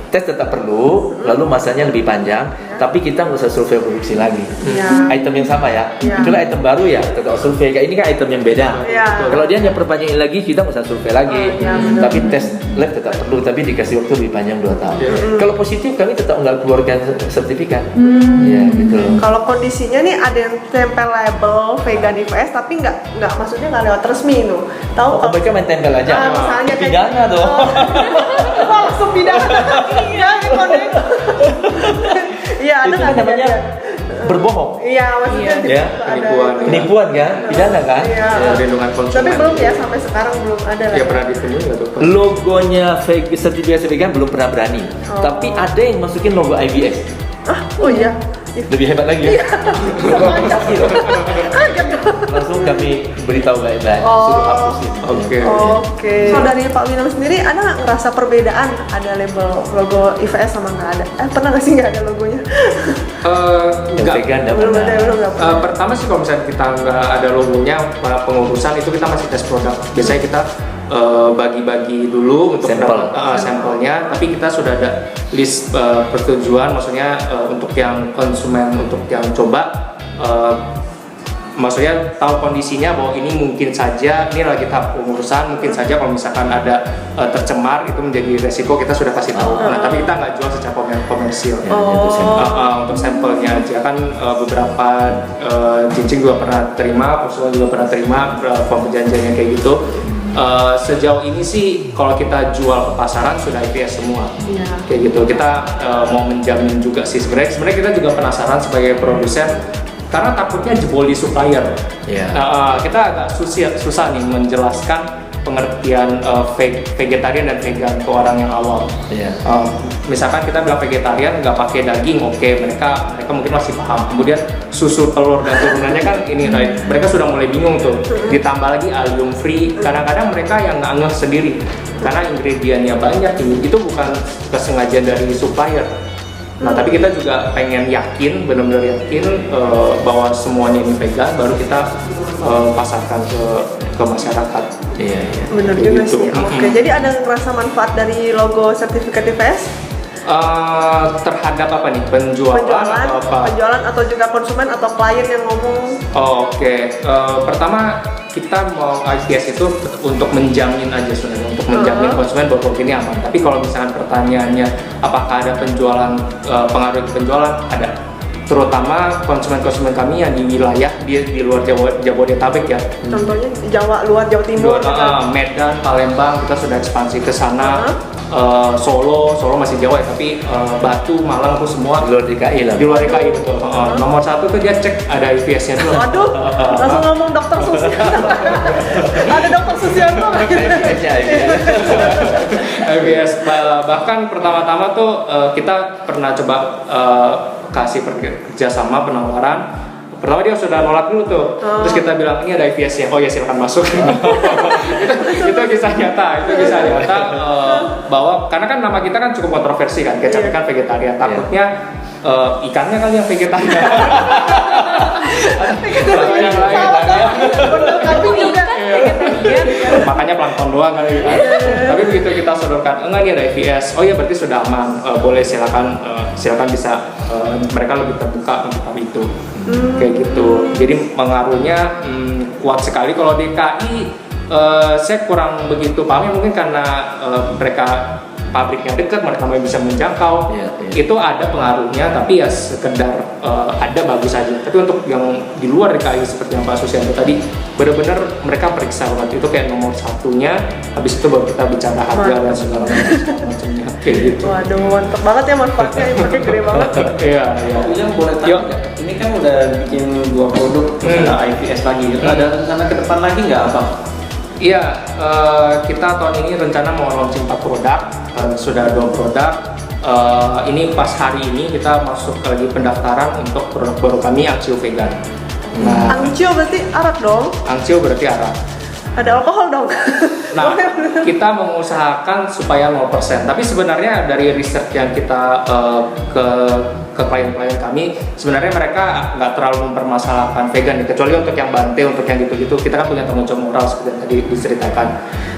Tes tetap perlu, lalu masanya lebih panjang, tapi kita nggak usah survei produksi lagi. Iya. Item yang sama ya, Iya. itulah item baru ya, tetap survei. Kayak ini kan item yang beda. Iya. Kalau dia hanya perpanjangin lagi, kita nggak usah survei lagi. Iya, benar. Tapi tes lab tetap perlu, tapi dikasih waktu lebih panjang 2 tahun. Iya. Kalau positif, kami tetap nggak keluarkan sertifikat. Ya gitu loh. Kalau kondisinya nih ada yang tempel label vegan IVS tapi nggak maksudnya nggak lewat resmi itu. Tahu Oh, kalau mereka main tempel aja. misalnya kayak Pidana dong. Oh, langsung pidana. Iya, kode. Iya, ada Itu nggak kan namanya kejadian? berbohong. Iya, maksudnya di Ya, situ ada. penipuan. Penipuan kan? Pidana kan? Iya. Perlindungan konsumen. Tapi belum ya sampai sekarang belum ada lah. Ya pernah ditemui nggak tuh? Pak? Logonya sertifikasi vegan belum pernah berani. Oh. Tapi ada yang masukin logo IBS. Ah, oh iya. Lebih hebat lagi ya. Pasti loh. Kaget dong. Langsung kami beritahu baik-baik, Oh. suruh hapusin. Oke. Oke. So dari Pak William sendiri ada nggak ngerasa perbedaan ada label logo IVS sama nggak ada? Pernah nggak sih nggak ada logonya? Yang Enggak. vegan nggak Belum pernah. ada, belum nggak pernah. Pertama sih kalau misalnya kita nggak ada logonya pengurusan itu kita masih tes produk. Biasanya kita bagi-bagi dulu untuk Sampel. sampelnya, tapi kita sudah ada list persetujuan, maksudnya untuk yang konsumen untuk yang coba maksudnya tahu kondisinya bahwa ini mungkin saja ini lagi tahap pengurusan, mungkin saja kalau misalkan ada tercemar itu menjadi resiko, kita sudah kasih tahu. Nah, tapi kita nggak jual secara komersil. Untuk sampelnya aja kan beberapa Cincin juga pernah terima, Porsual juga pernah terima perjanjiannya kayak gitu. Sejauh ini sih kalau kita jual ke pasaran sudah IPS semua, kayak gitu. Kita mau menjamin juga sih sebenarnya kita juga penasaran sebagai produsen karena takutnya jebol di supplier. Kita agak susah nih menjelaskan pengertian vegetarian dan vegan ke orang yang awam. Misalkan kita bilang vegetarian nggak pakai daging, oke, mereka mungkin masih paham. Kemudian susu, telur dan turunannya kan ini, mereka sudah mulai bingung tuh. Ditambah lagi allium free, kadang-kadang mereka yang nggak ngeh sendiri karena ingredientnya banyak. Itu bukan kesengajaan dari supplier. Nah, tapi kita juga pengen yakin, benar-benar yakin bahwa semuanya ini vegan, baru kita pasarkan ke masyarakat. Benar juga sih. Oke, jadi ada ngerasa manfaat dari logo sertifikat IPS? Terhadap apa nih? Penjualan atau apa? Penjualan atau juga konsumen atau klien yang ngomong? Pertama kita mau IPS itu untuk menjamin aja sebenarnya, untuk menjamin konsumen bahwa produk ini aman. Tapi kalau misalkan pertanyaannya apakah ada penjualan, pengaruh penjualan, ada. Terutama konsumen-konsumen kami yang di wilayah di luar Jabodetabek ya. Contohnya luar Jawa Timur. Medan, Palembang kita sudah ekspansi ke sana. Solo masih Jawa ya, tapi Batu, Malang itu semua Di luar DKI lah. Di luar DKI betul. Nomor 1 tuh dia cek ada IPS-nya dulu. Waduh, langsung ngomong dokter sosial. Ada dokter sosial tuh. IPS bahkan pertama-tama tuh kita pernah coba kasih kerjasama penawaran. Pertama dia sudah nolak dulu tuh, terus kita bilang ini ada IPS-nya, oh ya silakan masuk. itu kisah nyata, bahwa karena kan nama kita kan cukup kontroversi kan, kecap ikan vegetarian, takutnya ikannya kali yang vegetarian. Makanya plankton doang kali. Tapi begitu kita sodorkan, enggak ini ada IPS, oh ya berarti sudah aman, boleh silakan bisa, mereka lebih terbuka untuk hal itu. Kayak gitu. Jadi pengaruhnya kuat sekali. Kalau DKI saya kurang begitu paham, mungkin karena mereka pabriknya dekat, mereka bisa menjangkau. Itu ada pengaruhnya, tapi ya sekedar ada bagus aja. Tapi untuk yang di luar DKI seperti yang Pak Susianto tadi, benar-benar mereka periksa banget. Itu kayak nomor satunya, habis itu baru kita bicara harga dan segala macamnya. Kayak gitu. Waduh, mantap banget ya manfaatnya, impaknya gede banget. Iya. Yang boleh tanya nggak? Ini kan udah bikin 2 produk, terus ada IPS lagi. Ada rencana ke depan lagi nggak, apa? Iya, kita tahun ini rencana mau launching 4 produk, sudah 2 produk. Ini pas hari ini kita masuk lagi pendaftaran untuk produk baru kami, Angcio Vegan. Angcio berarti arak dong? Angcio berarti arak. Ada alkohol dong? Nah, kita mengusahakan supaya 0%. Tapi sebenarnya dari riset yang kita ke klien-klien kami, sebenarnya mereka nggak terlalu mempermasalahkan vegan, kecuali untuk yang bante, untuk yang gitu-gitu. Kita kan punya tanggung jawab moral seperti yang tadi diceritakan.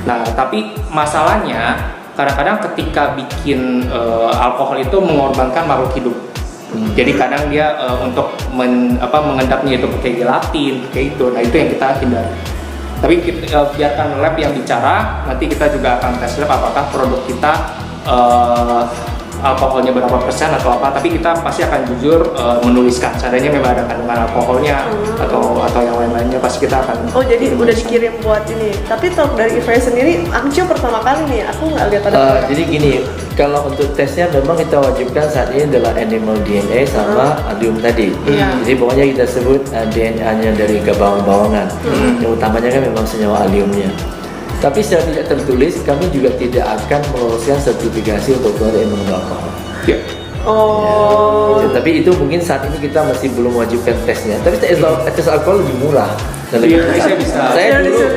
Nah, tapi masalahnya kadang-kadang ketika bikin alkohol itu mengorbankan makhluk hidup. Jadi kadang dia untuk mengendapnya itu pakai gelatin, kayak itu. Nah, itu yang kita hindari. Tapi kita biarkan lab yang bicara, nanti kita juga akan tes lab apakah produk kita alkoholnya berapa persen atau apa, tapi kita pasti akan jujur menuliskan seandainya memang ada kandungan alkoholnya atau yang lain-lainnya, pasti kita akan. Oh, jadi udah dikirim buat ini. Tapi untuk dari IPS sendiri, Angcio pertama kali nih, aku nggak lihat ada. Jadi gini, kalau untuk tesnya memang kita wajibkan saat ini adalah animal DNA sama allium tadi. Jadi pokoknya kita sebut DNA-nya dari bawang-bawangan. Yang utamanya kan memang senyawa alliumnya. Tapi secara tidak tertulis, kami juga tidak akan meloloskan sertifikasi untuk produk yang mengandung alkohol. Oh. Ya, tapi itu mungkin saat ini kita masih belum wajibkan tesnya. Tapi tes alkohol lebih murah.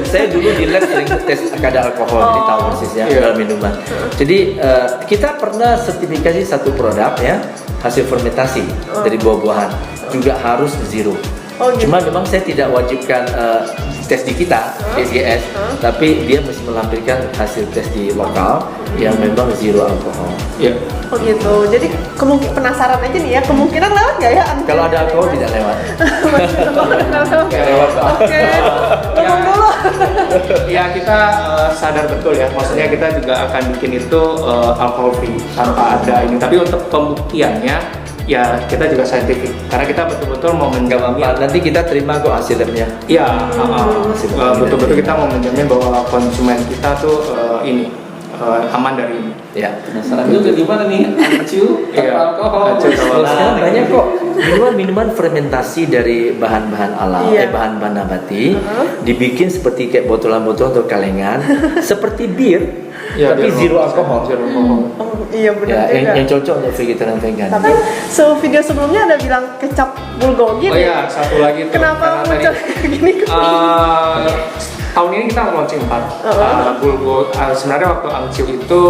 Saya dulu di lab sering tes kadar alkohol, jadi tahu persis ya dalam minuman. Jadi kita pernah sertifikasi satu produk ya, hasil fermentasi dari buah-buahan, juga harus zero. Oh, gitu. Cuma memang saya tidak wajibkan tes di kita, SGS, tapi dia mesti melampirkan hasil tes di lokal yang memang zero alkohol. Iya. Oh gitu. Jadi penasaran aja nih ya, kemungkinan lewat nggak ya? Kalau ada alkohol tidak lewat. Oke. lewat, Pak. Oke. Ngomong dulu. Ya kita sadar betul ya, maksudnya kita juga akan bikin itu alcohol free tanpa ada ini. Tapi untuk pembuktiannya ya kita juga saintifik karena kita betul-betul mau Nggak menjamin. apa-apa, nanti kita terima kok hasilnya. Ya, betul-betul kita mau menjamin bahwa konsumen kita tuh ini aman dari ini. Ya. Penasaran juga gimana nih Acu Iya. tanpa alkohol. Acu tanpa Kalau sekarang Nah, banyak kok minuman fermentasi dari bahan-bahan alam, Iya. bahan-bahan nabati, dibikin seperti kayak botolan-botolan atau kalengan, seperti bir, Ya, tapi biar zero mau- alkohol. zero alkohol. Oh, iya benar Ya, juga. yang cocok untuk vegetarian vegan. Tapi video sebelumnya ada bilang kecap bulgogi Oh nih. iya, satu lagi tuh. Kenapa karena muncul tadi- kayak gini? tahun ini kita launching 4 Bulgo. Sebenarnya waktu Angciu itu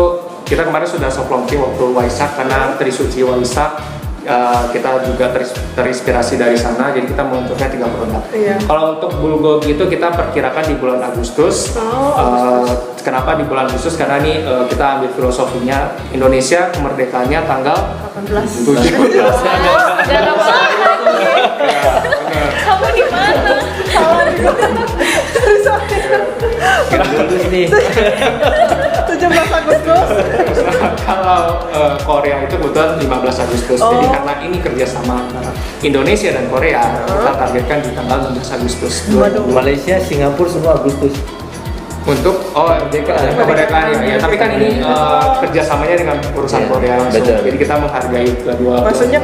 kita kemarin sudah soft launching waktu Waisak karena Trisuci Waisak kita juga terinspirasi dari sana, jadi kita meluncurkan 3 produk. Iya. Kalau untuk bulgogi itu kita perkirakan di bulan Agustus. Kenapa di bulan Agustus? Karena nih kita ambil filosofinya Indonesia kemerdekaannya tanggal 18. 17. Negara mana nih? Kamu di mana? Bagus nih. 17 Agustus. Kalau Korea itu kebetulan 15 Agustus. Oh. Jadi karena ini kerjasama antara Indonesia dan Korea, kita targetkan di tanggal 16 Agustus. Waduh. Malaysia, Singapura semua Agustus. Untuk kemerdekaan ya. Tapi kan ini kerjasamanya dengan perusahaan Iya, Korea langsung. betul. Jadi kita menghargai kedua. Maksudnya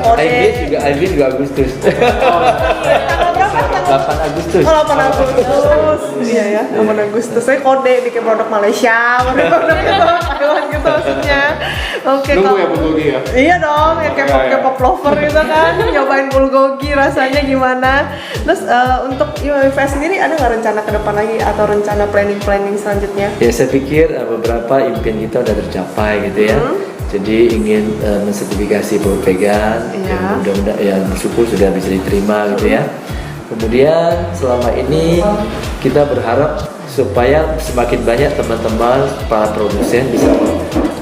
IB juga Agustus. tanggal berapa? 8 Agustus. Oh, 8 Agustus. Iya ya, 8 Agustus. Saya kode bikin produk Malaysia, produk Taiwan gitu maksudnya. Oke, Nunggu ya bulgogi ya. Iya dong, yang Iya, K-pop lover gitu kan, nyobain bulgogi rasanya gimana. Terus untuk UFS sendiri ada nggak rencana ke depan lagi atau rencana planning selanjutnya? Ya saya pikir beberapa impian kita udah tercapai gitu ya. Jadi ingin mensertifikasi produk vegan Iya. yang mudah-mudahan ya bersyukur sudah bisa diterima gitu ya. Kemudian selama ini kita berharap supaya semakin banyak teman-teman para produsen bisa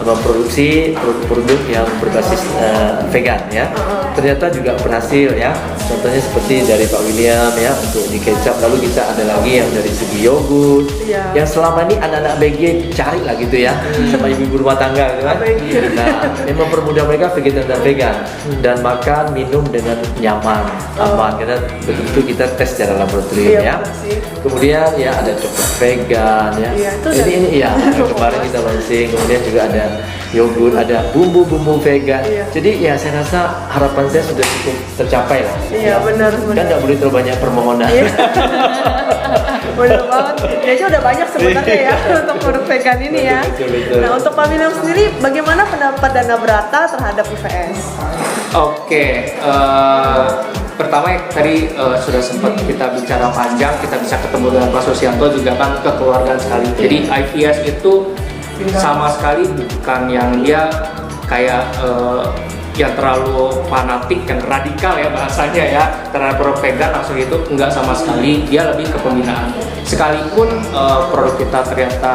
memproduksi produk-produk yang berbasis vegan ya. Ternyata juga berhasil ya. Contohnya seperti dari Pak William ya untuk di kecap, lalu kita ada lagi yang dari segi yogurt. Iya. Yang selama ini anak-anak BG cari lah gitu ya sama ibu-ibu rumah tangga gitu kan. Nah, yang mempermudah mereka vegetarian dan vegan dan makan minum dengan nyaman, aman karena betul-betul kita tes secara laboratorium Iya, ya. benar sih. Kemudian ya ada coklat vegan ya. Iya, itu ini ya kemarin kita launching. Kemudian juga ada yogurt, ada bumbu-bumbu vegan. Iya. Jadi ya saya rasa harapan saya sudah cukup tercapai lah. Iya, benar. Kan nggak boleh terlalu banyak permohonan. Iya. Bener banget. Kayaknya udah banyak sebenarnya ya untuk produk vegan ini ya. Betul. Nah, untuk Pak William sendiri, bagaimana pendapat Dana Brata terhadap IVS? Oke, pertama tadi sudah sempat kita bicara panjang, kita bisa ketemu dengan Pak Susianto juga kan kekeluargaan sekali. Jadi IVS itu sama sekali bukan yang dia kayak yang terlalu fanatik, yang radikal ya bahasanya ya terhadap produk vegan langsung itu enggak sama sekali. Dia lebih ke pembinaan. Sekalipun produk kita ternyata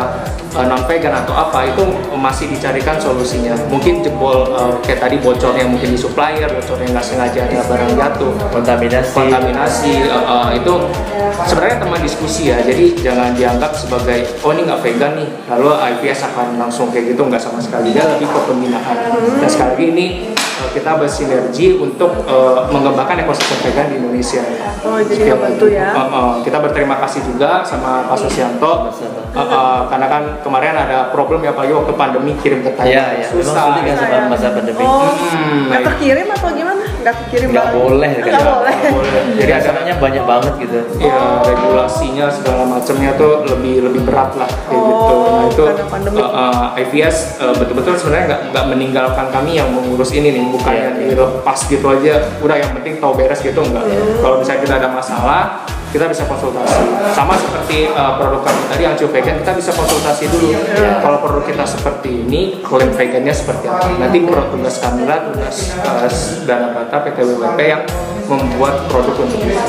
non vegan atau apa itu masih dicarikan solusinya. Mungkin jebol kayak tadi bocornya mungkin di supplier, bocornya nggak sengaja ada barang jatuh, kontaminasi itu sebenarnya teman diskusi ya. Jadi jangan dianggap sebagai oh ini nggak vegan nih lalu IVS akan langsung kayak gitu, nggak sama sekali. Dia lebih ke pembinaan. Dan sekali lagi ini kita bersinergi untuk mengembangkan ekosistem vegan di Indonesia. Oh, jadi membantu ya. Kita berterima kasih juga sama Pak Susianto karena kan kemarin ada problem ya apalagi waktu pandemi kirim ke Thailand. Iya, memang Susah. sulit kan sama masa pandemi. Oh, nggak Nah, kekirim atau gimana? Nggak kekirim Nggak barang? boleh kan? Nggak boleh. boleh. Jadi acaranya banyak banget gitu. Ya, regulasinya segala macamnya tuh lebih berat lah kayak Oh, gitu. Nah itu karena pandemi. IVS betul-betul sebenarnya nggak meninggalkan kami yang mengurus ini nih, bukan Iya. yang dilepas gitu aja. Udah yang penting tahu beres gitu enggak. Kalau misalnya kita ada masalah, kita bisa konsultasi. Sama seperti produk kami tadi Angciu Vegan, kita bisa konsultasi dulu. Kalau produk kita seperti ini, klaim vegannya seperti apa? Nanti tugas kami lah, tugas Dana Brata PT WWP yang membuat produk untuk itu.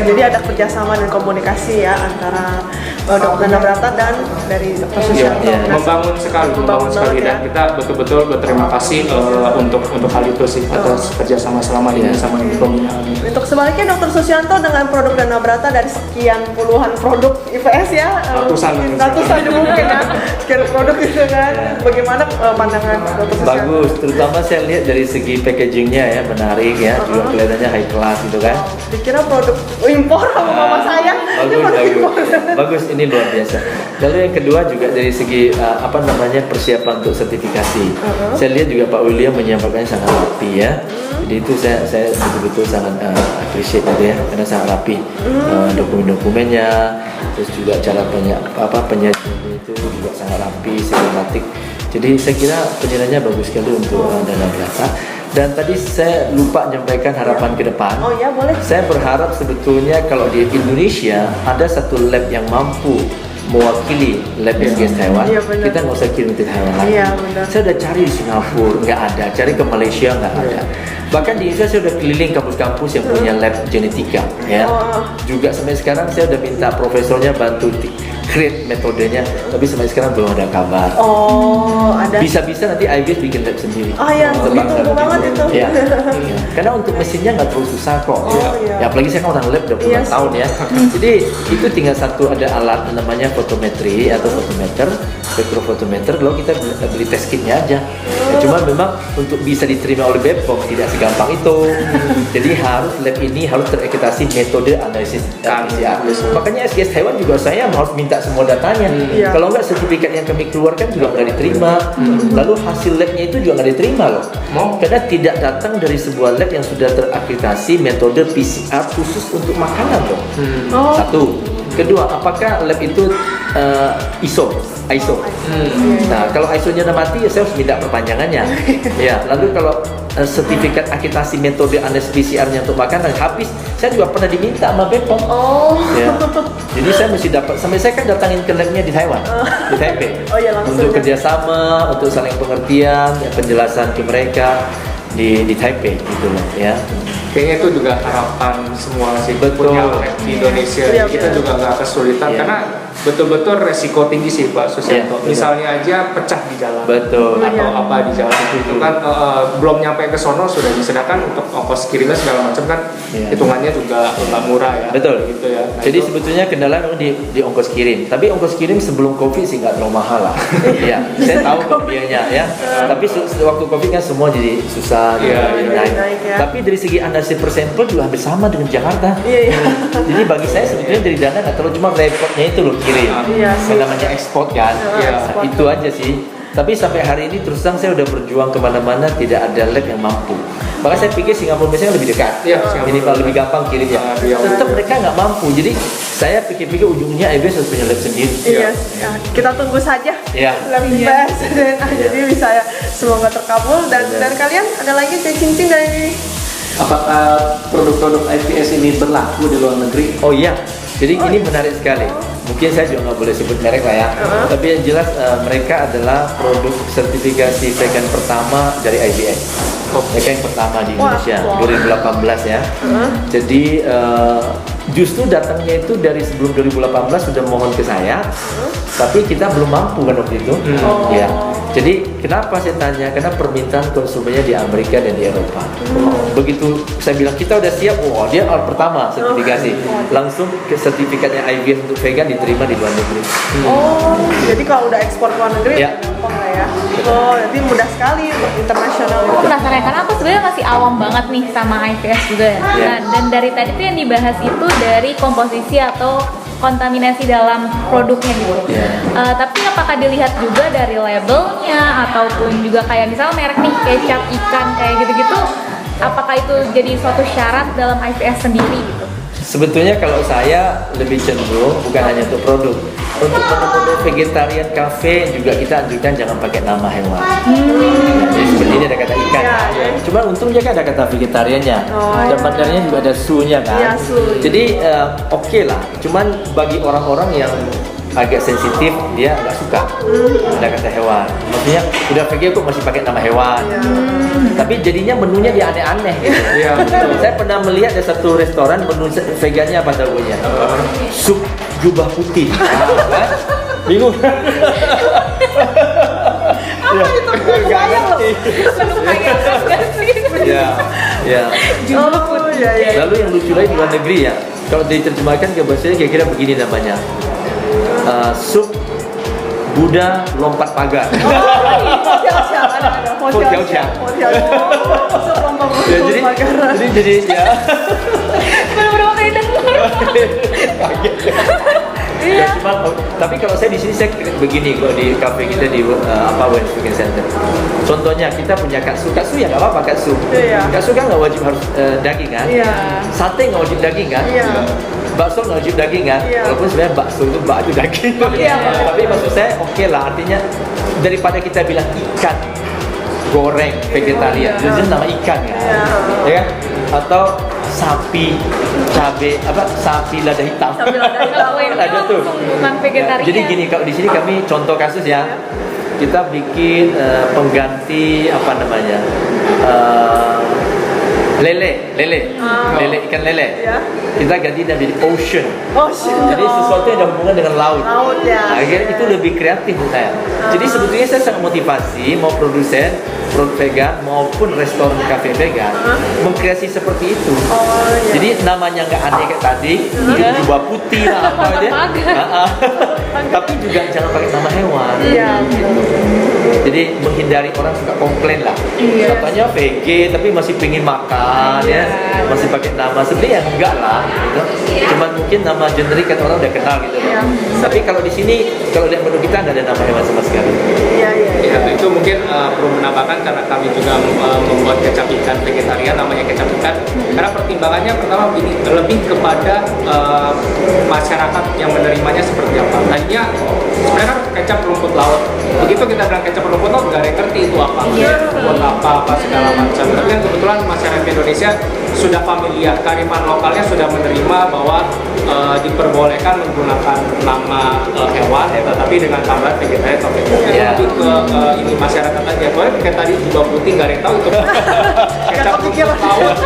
Jadi ada kerjasama dan komunikasi ya antara Dokter Dana Brata dan dari Dokter Susianto. Iya. Membangun sekali dan kita betul-betul berterima kasih untuk hal itu sih atas kerjasama selama ini sama pembinaan. Untuk sebaliknya Dokter Susianto dengan produk Dana Brata dari sekian puluhan produk IPS ya, Ratusan mungkin ya, sekian produk gitu kan. Bagaimana pandangan Dokter Susianto? Bagus, terutama saya lihat dari segi packagingnya ya menarik ya, juga kelihatannya high class gitu kan. Dikira produk impor sama mama saya. Ini produk impor. Bagus, ini luar biasa. Lalu yang kedua juga dari segi persiapan untuk sertifikasi. Saya lihat juga Pak William menyampaikannya sangat rapi ya. Jadi itu saya betul-betul sangat appreciate gitu ya, karena sangat rapi. Dokumen-dokumennya, terus juga cara penyajiannya itu juga sangat rapi, sistematik. Jadi saya kira penilaiannya bagus sekali untuk Dana Brata. Dan tadi saya lupa menyampaikan harapan ke depan. Oh ya, boleh. Saya berharap sebetulnya kalau di Indonesia ada satu lab yang mampu mewakili lab SGS Taiwan, Iya, benar. kita nggak usah kirim ke Taiwan lagi. Iya, benar. Saya udah cari di Singapura, nggak ada. Cari ke Malaysia, nggak ada. Bahkan di Indonesia saya udah keliling kampus-kampus yang punya lab genetika, ya. Juga sampai sekarang saya udah minta profesornya bantu create metodenya, tapi sampai sekarang belum ada kabar. Oh, ada. Bisa-bisa nanti IBS bikin lab sendiri. Ah, ya, Tebak ditunggu lab banget gitu. itu. Ya. Karena untuk mesinnya nggak terlalu susah kok. iya. Ya, apalagi saya kan orang lab udah puluhan Iya sih. tahun ya. Jadi itu tinggal satu ada alat namanya fotometri atau fotometer, spektrofotometer. Lalu kita beli test kitnya aja. Ya, cuma memang untuk bisa diterima oleh BPOM tidak segampang itu. Jadi harus lab ini harus terakreditasi metode analisis PCR. Makanya SGS Taiwan juga saya harus minta semua datanya. Iya. Kalau nggak sertifikat yang kami keluarkan juga nggak diterima. Lalu hasil labnya itu juga nggak diterima loh. Karena tidak datang dari sebuah lab yang sudah terakreditasi metode PCR khusus untuk makanan loh. Satu. Kedua, apakah lab itu ISO? Nah, kalau ISO-nya udah mati, ya saya harus minta perpanjangannya. Ya, lalu kalau sertifikat akreditasi metode analisis PCR-nya untuk makanan habis, saya juga pernah diminta sama BPOM. Ya. Jadi saya mesti dapat, sampai saya kan datangin ke labnya di Taiwan, di Taipei, Oh ya, langsung untuk ya. kerjasama, untuk saling pengertian, ya, penjelasan ke mereka di Taipei gitu loh ya. Kayaknya itu juga harapan semua sih Betul. punya lab di Indonesia. Iya, Kita benar. juga nggak kesulitan Iya. karena betul-betul resiko tinggi sih Pak Susianto. Iya, Misalnya aja pecah di jalan. Betul. Atau apa di jalan itu kan belum nyampe ke sono sudah disedangkan untuk ongkos kirimnya segala macam kan Iya. hitungannya juga nggak murah ya. Betul. Gitu ya. Nah, Jadi itu- sebetulnya kendala memang di ongkos kirim. Tapi ongkos kirim sebelum Covid sih nggak terlalu mahal lah. Iya, saya tahu kok biayanya ya. Tapi waktu Covid kan semua jadi susah, Iya, naik ya. Tapi dari segi analisis per sampel juga hampir sama dengan Jakarta. Iya, iya. Jadi bagi saya sebetulnya dari dana nggak terlalu, cuma repotnya itu loh kirim. Iya sih. Yang namanya ekspor kan. Iya, Nah, ekspor. itu aja sih. Tapi sampai hari ini terus terang saya udah berjuang kemana-mana tidak ada lab yang mampu. Maka saya pikir Singapura biasanya lebih dekat. Iya, Singapura. Minimal lebih gampang kirimnya. Iya. Tetap mereka nggak mampu. Jadi saya pikir-pikir ujungnya IBS harus punya lab sendiri. Iya, ya, kita tunggu saja. Iya. Lab IPS DNA. Jadi bisa ya, semoga terkabul dan kalian ada lagi cincin dari Apakah produk-produk IPS ini berlaku di luar negeri? Oh iya. Jadi ini menarik sekali. Mungkin saya juga nggak boleh sebut merek lah ya. Tapi yang jelas mereka adalah produk sertifikasi vegan pertama dari IBS. Mereka yang pertama di Indonesia, Wah. 2018 ya. Jadi justru datangnya itu dari sebelum 2018 sudah mohon ke saya, tapi kita belum mampu kan waktu itu. Ya. Jadi kenapa saya tanya? Karena permintaan konsumennya di Amerika dan di Eropa. Begitu saya bilang kita udah siap, wah dia pertama sertifikasi, langsung ke sertifikatnya IBS untuk vegan diterima di luar negeri. Oh, jadi kalau udah ekspor ke luar negeri Ya. gampang lah ya. Oh, jadi mudah sekali untuk internasional. Aku penasaran karena aku sebenarnya masih awam banget nih sama IPS juga ya. Iya. Nah, dan dari tadi tuh yang dibahas itu dari komposisi atau kontaminasi dalam produknya gitu. Iya. Tapi apakah dilihat juga dari labelnya ataupun juga kayak misalnya merek nih kecap ikan kayak gitu-gitu, apakah itu jadi suatu syarat dalam IPS sendiri gitu? Sebetulnya kalau saya lebih cenderung bukan hanya untuk produk, untuk menu-menu vegetarian cafe juga kita anjurkan jangan pakai nama hewan. Jadi seperti ini ada kata ikan. Ya, ya. Cuma untungnya kan ada kata vegetariannya. Oh, Dan bandarnya juga ada su-nya kan. Iya, su. Jadi oke lah. Cuman bagi orang-orang yang agak sensitif, dia nggak suka ada kata hewan. Maksudnya udah vegan kok masih pakai nama hewan. Tapi jadinya menunya dia aneh-aneh gitu. Iya, betul. Saya pernah melihat ada satu restoran menu vegannya apa tahunya? Sup jubah putih. Kan? Bingung. Apa itu? Kebayang loh. Ya, ya. Oh, iya, iya. Lalu yang lucu lagi di luar negeri ya, kalau diterjemahkan ke bahasa kira-kira begini namanya, sup Buddha lompat pagar. Ya, jadi ya. Bener-bener kayak denger. Ya, cuma, tapi kalau saya di sini saya begini kok di kafe kita di West Cooking Center. Contohnya kita punya katsu ya nggak apa-apa katsu. Iya. Katsu kan nggak wajib harus daging kan? Iya. Sate nggak wajib daging kan? Iya. Bakso nggak wajib daging kan? Iya. Walaupun sebenarnya bakso itu daging. Iya. Tapi maksud saya oke lah, artinya daripada kita bilang ikan goreng vegetarian, Iya. jadi nama ikan kan? Iya. Ya kan? Atau sapi sapi lada hitam. Ada tuh. Bukan vegetarian. Jadi gini, kalau di sini kami contoh kasus ya, kita bikin pengganti apa namanya, lele ikan lele. Ya. Kita ganti menjadi ocean. Ocean. Jadi sesuatu yang ada hubungan dengan laut. Laut, ya. Akhirnya itu lebih kreatif menurut saya. Jadi sebetulnya saya sangat motivasi mau produsen produk vegan maupun restoran kafe vegan mengkreasi seperti itu. Oh, iya. Jadi namanya nggak aneh kayak tadi, jubah putih lah apa aja. Tapi juga jangan pakai nama hewan. Iya. Jadi menghindari orang suka komplain lah. Iya. Katanya VG tapi masih pingin makan ya, masih pakai nama sebenarnya enggak lah. Gitu. Cuman mungkin nama generik kan orang udah kenal gitu. Iya. Tapi kalau di sini kalau lihat menu kita nggak ada nama hewan sama sekali. Iya, iya. Ya, itu mungkin perlu menambahkan karena kami juga membuat kecap ikan vegetarian namanya kecap ikan. Karena pertimbangannya pertama lebih kepada masyarakat yang menerimanya seperti apa. Tadinya sebenarnya kan kecap rumput laut. Begitu kita bilang kecap rumput laut nggak ada yang ngerti itu apa, buat apa segala macam. Tapi kan kebetulan masyarakat Indonesia sudah familiar, kearifan lokalnya sudah menerima bahwa diperbolehkan menggunakan nama hewan, tapi dengan tambahan vegetarian atau vegan. Iya. Lebih ke ini masyarakat aja. Soalnya kayak tadi juga putih nggak ada yang tahu itu kecap rumput laut.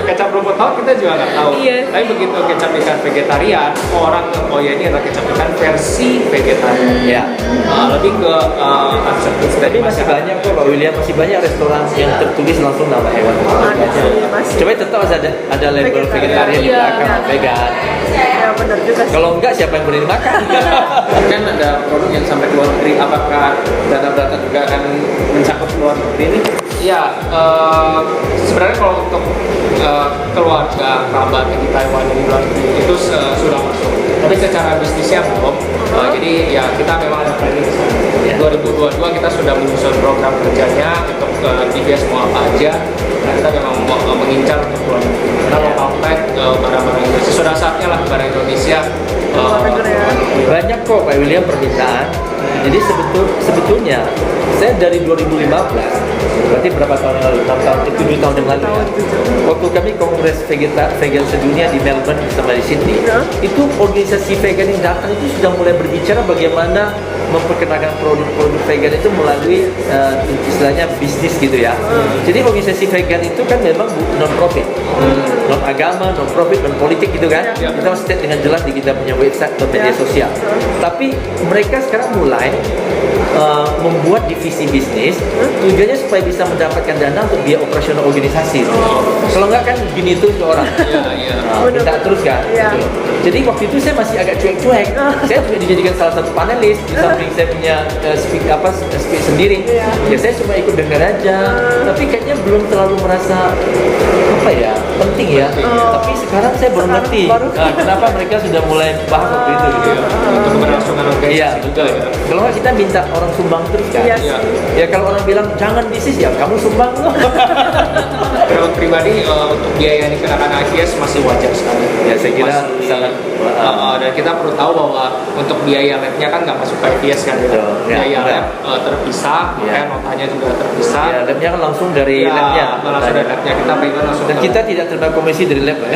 Kecap rumput laut kita juga nggak tahu. Iya. Tapi begitu kecap ikan vegetarian, orang oh ya ini adalah kecap ikan versi vegetarian. Ya. Lebih ke acceptance dari Tapi masih masyarakat. banyak kok Pak William, masih banyak restoran yang tertulis langsung nama hewan. Masih. Coba tetap ada label Vegetarian. vegetarian di Iya. belakang vegan. Ya, benar juga sih. Kalau enggak siapa yang boleh dimakan? Kan ada produk yang sampai ke luar negeri, apakah Dana Brata juga akan mencakup luar negeri ini? Ya, sebenarnya kalau untuk keluarga kerabat yang di Taiwan dan di luar negeri itu sudah masuk. Tapi secara bisnisnya belum. Jadi ya kita memang ada planning di sana. 2022 kita sudah menyusun program kerjanya untuk TBS mau apa aja. Nah, kita memang mengincar untuk luar negeri. Karena lokal pack barang-barang Indonesia sudah saatnya lah barang Indonesia. Banyak kok Pak William permintaan. Jadi sebetulnya saya dari 2015, berarti berapa tahun yang lalu? 6 tahun, 7 tahun yang lalu ya. Waktu kami kongres vegan sedunia di Melbourne sama di Sydney, itu organisasi vegan yang datang itu sudah mulai berbicara bagaimana memperkenalkan produk-produk vegan itu melalui istilahnya bisnis gitu ya. Jadi organisasi vegan itu kan memang non profit, non agama, non profit, non politik gitu kan. Kita state dengan jelas di kita punya website atau media sosial. Tapi mereka sekarang mulai membuat divisi bisnis, tujuannya supaya bisa mendapatkan dana untuk biaya operasional organisasi. Kalau enggak kan gini tuh orang. Kita terus kan. Gitu. Jadi waktu itu saya masih agak cuek-cuek. Saya juga dijadikan salah satu panelis di samping saya punya speak sendiri. Ya saya cuma ikut dengar aja. Tapi kayaknya belum terlalu merasa apa ya penting ya. Tapi sekarang saya baru ngerti kenapa mereka sudah mulai bahas waktu itu gitu. Untuk keberlangsungan organisasi juga ya. Kalau nggak kita minta orang sumbang terus kan. Iya sih. Ya kalau orang bilang jangan bisnis ya kamu sumbang loh. Menurut pribadi untuk biaya yang dikenakan IVS masih wajar sekali. Ya, saya kira sangat, dan kita perlu tahu bahwa untuk biaya labnya kan nggak masuk ke IVS kan, Betul. Ya, biaya benar. lab terpisah, Ya. kan notanya juga terpisah. Ya, labnya kan langsung dari Ya, labnya. langsung dari labnya kita pegang langsung. Dan ke kita lab. tidak terima komisi dari lab ya.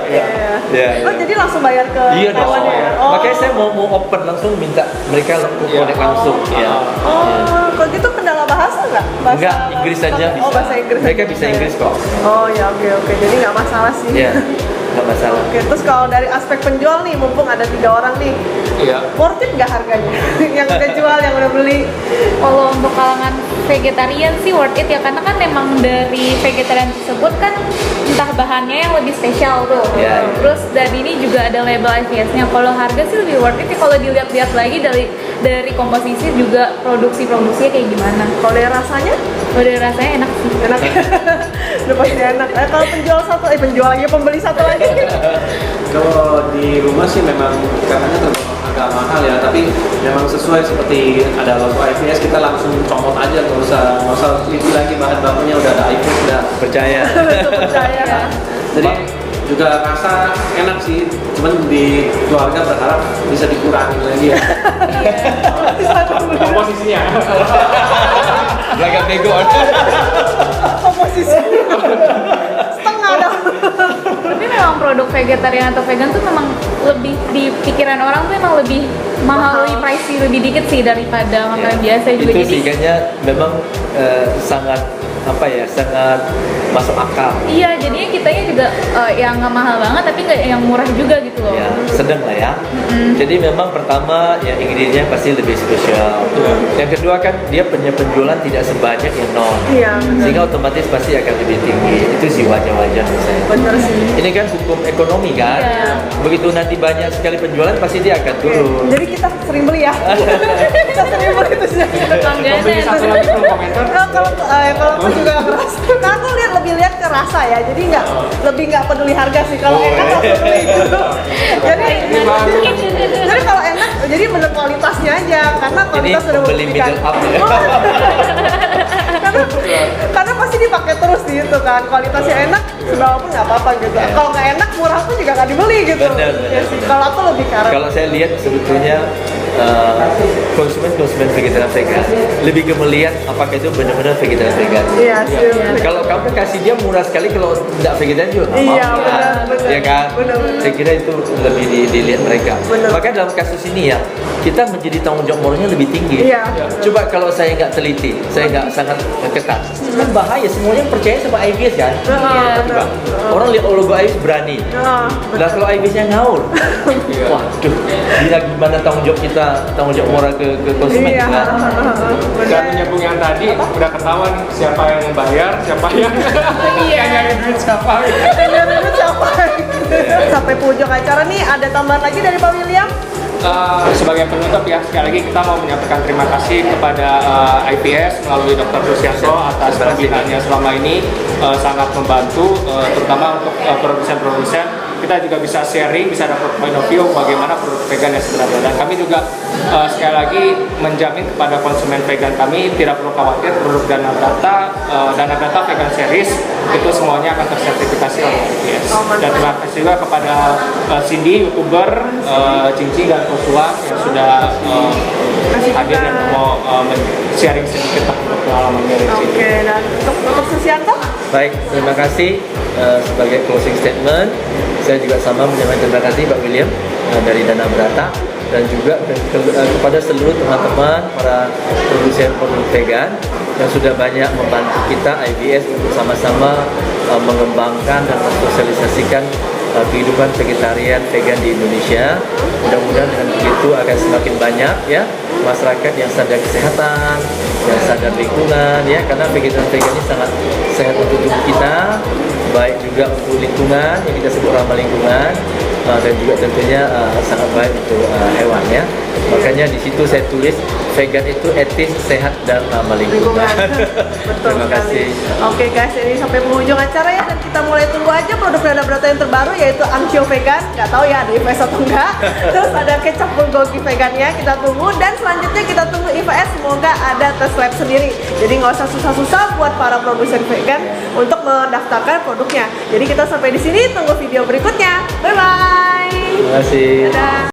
Iya. Ya. Oh, jadi langsung bayar ke Iya dong. Taiwan ya? Oh. Makanya saya mau open langsung minta mereka Iya. connect langsung. Ya. Oh, kalau gitu kendala bahasa nggak? Bahasa- Enggak, Inggris saja bisa. Oh, bahasa Inggris. Mereka aja bisa ya? Inggris kok. Oh ya, oke. Jadi nggak masalah sih. Iya, nggak masalah. Oke, terus kalau dari aspek penjual nih, mumpung ada 3 orang nih, Iya. worth it nggak harganya? Yang udah jual, yang udah beli? Kalau untuk kalangan vegetarian sih worth it ya, karena kan memang dari vegetarian tersebut kan entah bahannya yang lebih spesial tuh. Ya. Terus dan ini juga ada label IVS-nya. Kalau harga sih lebih worth it sih kalau dilihat-lihat lagi dari komposisi juga produksinya kayak gimana. Kalau dari rasanya? Kalau dari rasanya enak sih. Enak. Udah pasti enak. Kalau penjual lagi, pembeli satu lagi. Kalau di rumah sih memang katanya tergolong agak mahal ya, tapi memang sesuai seperti ada logo IVS, kita langsung comot aja, nggak usah teliti lagi bahan bakunya, udah ada IVS udah. Percaya. Percaya. Jadi juga rasa enak sih, cuman di keluarga berharap bisa dikurangin lagi ya. Komposisinya. Belakang bego. Komposisi. Setengah dong. Tapi memang produk vegetarian atau vegan tuh memang lebih di pikiran orang tuh emang lebih mahal, lebih pricey, lebih dikit sih daripada makanan biasa juga. Itu Jadi sih kayaknya memang sangat sangat masuk akal. iya, jadinya kitanya juga yang nggak mahal banget tapi nggak yang murah juga gitu loh. Ya, sedang lah ya. Jadi memang pertama ya ingredientnya pasti lebih spesial. Yang kedua kan dia punya penjualan tidak sebanyak yang non. Iya, benar. Sehingga otomatis pasti akan lebih tinggi. Itu sih wajar-wajar menurut saya. Bener sih. Ini kan hukum ekonomi kan. Iya. Begitu nanti banyak sekali penjualan pasti dia akan turun. Jadi kita sering beli ya. Kita sering beli itu sih. Langganan. Pembeli satu lagi belum komentar. Nah, kalau aku juga ngerasa, karena aku lebih lihat ke rasa ya, jadi nggak peduli harga sih. Kalau enak langsung beli gitu. Jadi kalau enak, jadi bener kualitasnya aja, karena Ini kualitas sudah pembeli membuktikan. middle up ya. karena pasti dipakai terus gitu kan, kualitasnya enak, seberapa pun nggak apa-apa gitu. Ya. Kalau nggak enak, murah pun juga nggak dibeli gitu. Benar. Ya sih. Kalau aku lebih karena Kalau saya lihat sebetulnya konsumen vegetarian vegan lebih ke melihat apakah itu benar-benar vegetarian vegan. iya sih. Kalau kamu kasih dia murah sekali, kalau tidak vegetarian juga nggak Iya, mau. benar. Ya kan? Benar. Saya kira itu lebih dilihat mereka. Benar. Maka dalam kasus ini ya, kita menjadi tanggung jawab moralnya lebih tinggi. Iya. Coba kalau saya nggak teliti, saya nggak sangat ketat, kan bahaya. Semuanya percaya sama IVS kan? Iya, Coba. benar. Orang lihat logo IVS berani. Nah, Nah kalau IVS-nya ngaur, waduh, gimana tanggung jawab kita, tanggung jawab moral ke konsumen iya. kita? Dan menyambung yang tadi udah ketahuan siapa yang membayar, siapa yang nyari duit siapa. Itu siapa? Sampai pojok acara nih, ada tambahan lagi dari Pak William? Sebagai penutup ya, sekali lagi kita mau menyampaikan terima kasih kepada IPS melalui Dr. Rusyanto atas pembinaannya selama ini, sangat membantu, terutama untuk produsen-produsen. Kita juga bisa sharing, bisa dapat point of view bagaimana produk vegan yang sebenarnya. Dan kami juga sekali lagi menjamin kepada konsumen vegan kami tidak perlu khawatir, produk Dana Data Vegan Series itu semuanya akan tersertifikasi oleh IPS. Dan terima kasih juga kepada Cindy, YouTuber, Cincin dan Kosuan yang sudah hadir dan mau sharing sedikit untuk pengalamannya dari sini. Oke, dan untuk Dr. Susianto? Baik, terima kasih sebagai closing statement. Saya juga sama menyampaikan terima kasih Pak William dari Dana Brata, dan juga kepada seluruh teman-teman para produsen produk vegan yang sudah banyak membantu kita IBS untuk sama-sama mengembangkan dan mensosialisasikan kehidupan vegetarian vegan di Indonesia. Mudah-mudahan dengan begitu akan semakin banyak ya masyarakat yang sadar kesehatan, yang sadar lingkungan ya, karena vegetarian vegan ini sangat sehat untuk tubuh kita, baik juga untuk lingkungan yang kita sebut ramah lingkungan, dan juga tentunya sangat baik untuk hewan ya. Makanya di situ saya tulis vegan itu etis, sehat dan ramah lingkungan. Betul Terima sekali. kasih. Oke guys, ini sampai penghujung acara ya, dan kita mulai tunggu aja produk Dana Brata yang terbaru, yaitu Amcio Vegan. Nggak tahu ya ada IPS atau enggak. Terus ada kecap bulgogi vegannya, kita tunggu. Dan selanjutnya kita tunggu IPS, semoga ada tes lab sendiri. Jadi nggak usah susah-susah buat para produsen vegan untuk mendaftarkan produknya. Jadi kita sampai di sini, tunggu video berikutnya. Bye bye. Terima kasih. Dadah.